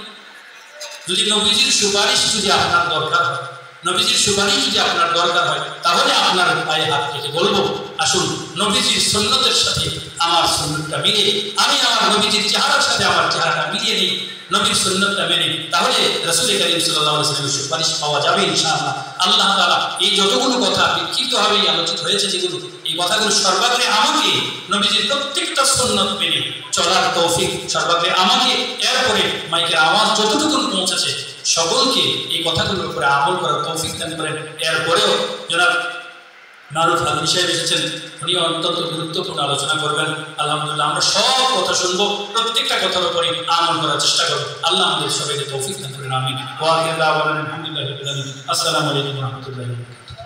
যদি নবীজির সুপারিশ যদি আপনার দরকার হয়, নবীজির সুপারিশ যদি আপনার দরকার হয়, তাহলে আপনার পায়ে হাত রেখে বলবো, আসুন নবীজির সুন্নতের সাথে আমার সুন্নতটা মিলিয়ে, আমি আমার নবীজির চেহারার সাথে আমার চেহারাটা মিলিয়ে নিই, নবীর সুন্নতটা মেনে, তাহলে রাসূল করিম সাল্লাল্লাহু আলাইহি ওয়াসাল্লামের সুপারিশ পাওয়া যাবে ইনশাআল্লাহ। আল্লাহ তাআলা এই যতগুলো কথা বিক্ষিপ্তভাবে আলোচিত হয়েছে, যেগুলো এই কথাগুলো সর্বাগ্রে আমাকে নবীজির প্রত্যেকটা সুন্নত মেনে চলার তৌফিক সর্বাগ্রে আমাকে, এরপরে মাইকের আওয়াজ যতটুকু পৌঁছেছে সকলকে এই কথাগুলোর উপরে আমল করার তৌফিক দান করেন। এরপরেও জনাব মারুফ হাবিব সাহেব এসেছেন, উনি অত্যন্ত গুরুত্বপূর্ণ আলোচনা করবেন। আলহামদুলিল্লাহ, আমরা সব কথা শুনবো, প্রত্যেকটা কথার উপরে আমল করার চেষ্টা করবো। আল্লাহ আমাদের সবাইকে তৌফিক দান করেন, আমিন। ওয়া আখিরু দাওয়ানা আলহামদুলিল্লাহি রাব্বিল আলামিন। আসসালামু আলাইকুম ওয়া রাহমাতুল্লাহি ওয়া বারাকাতুহু।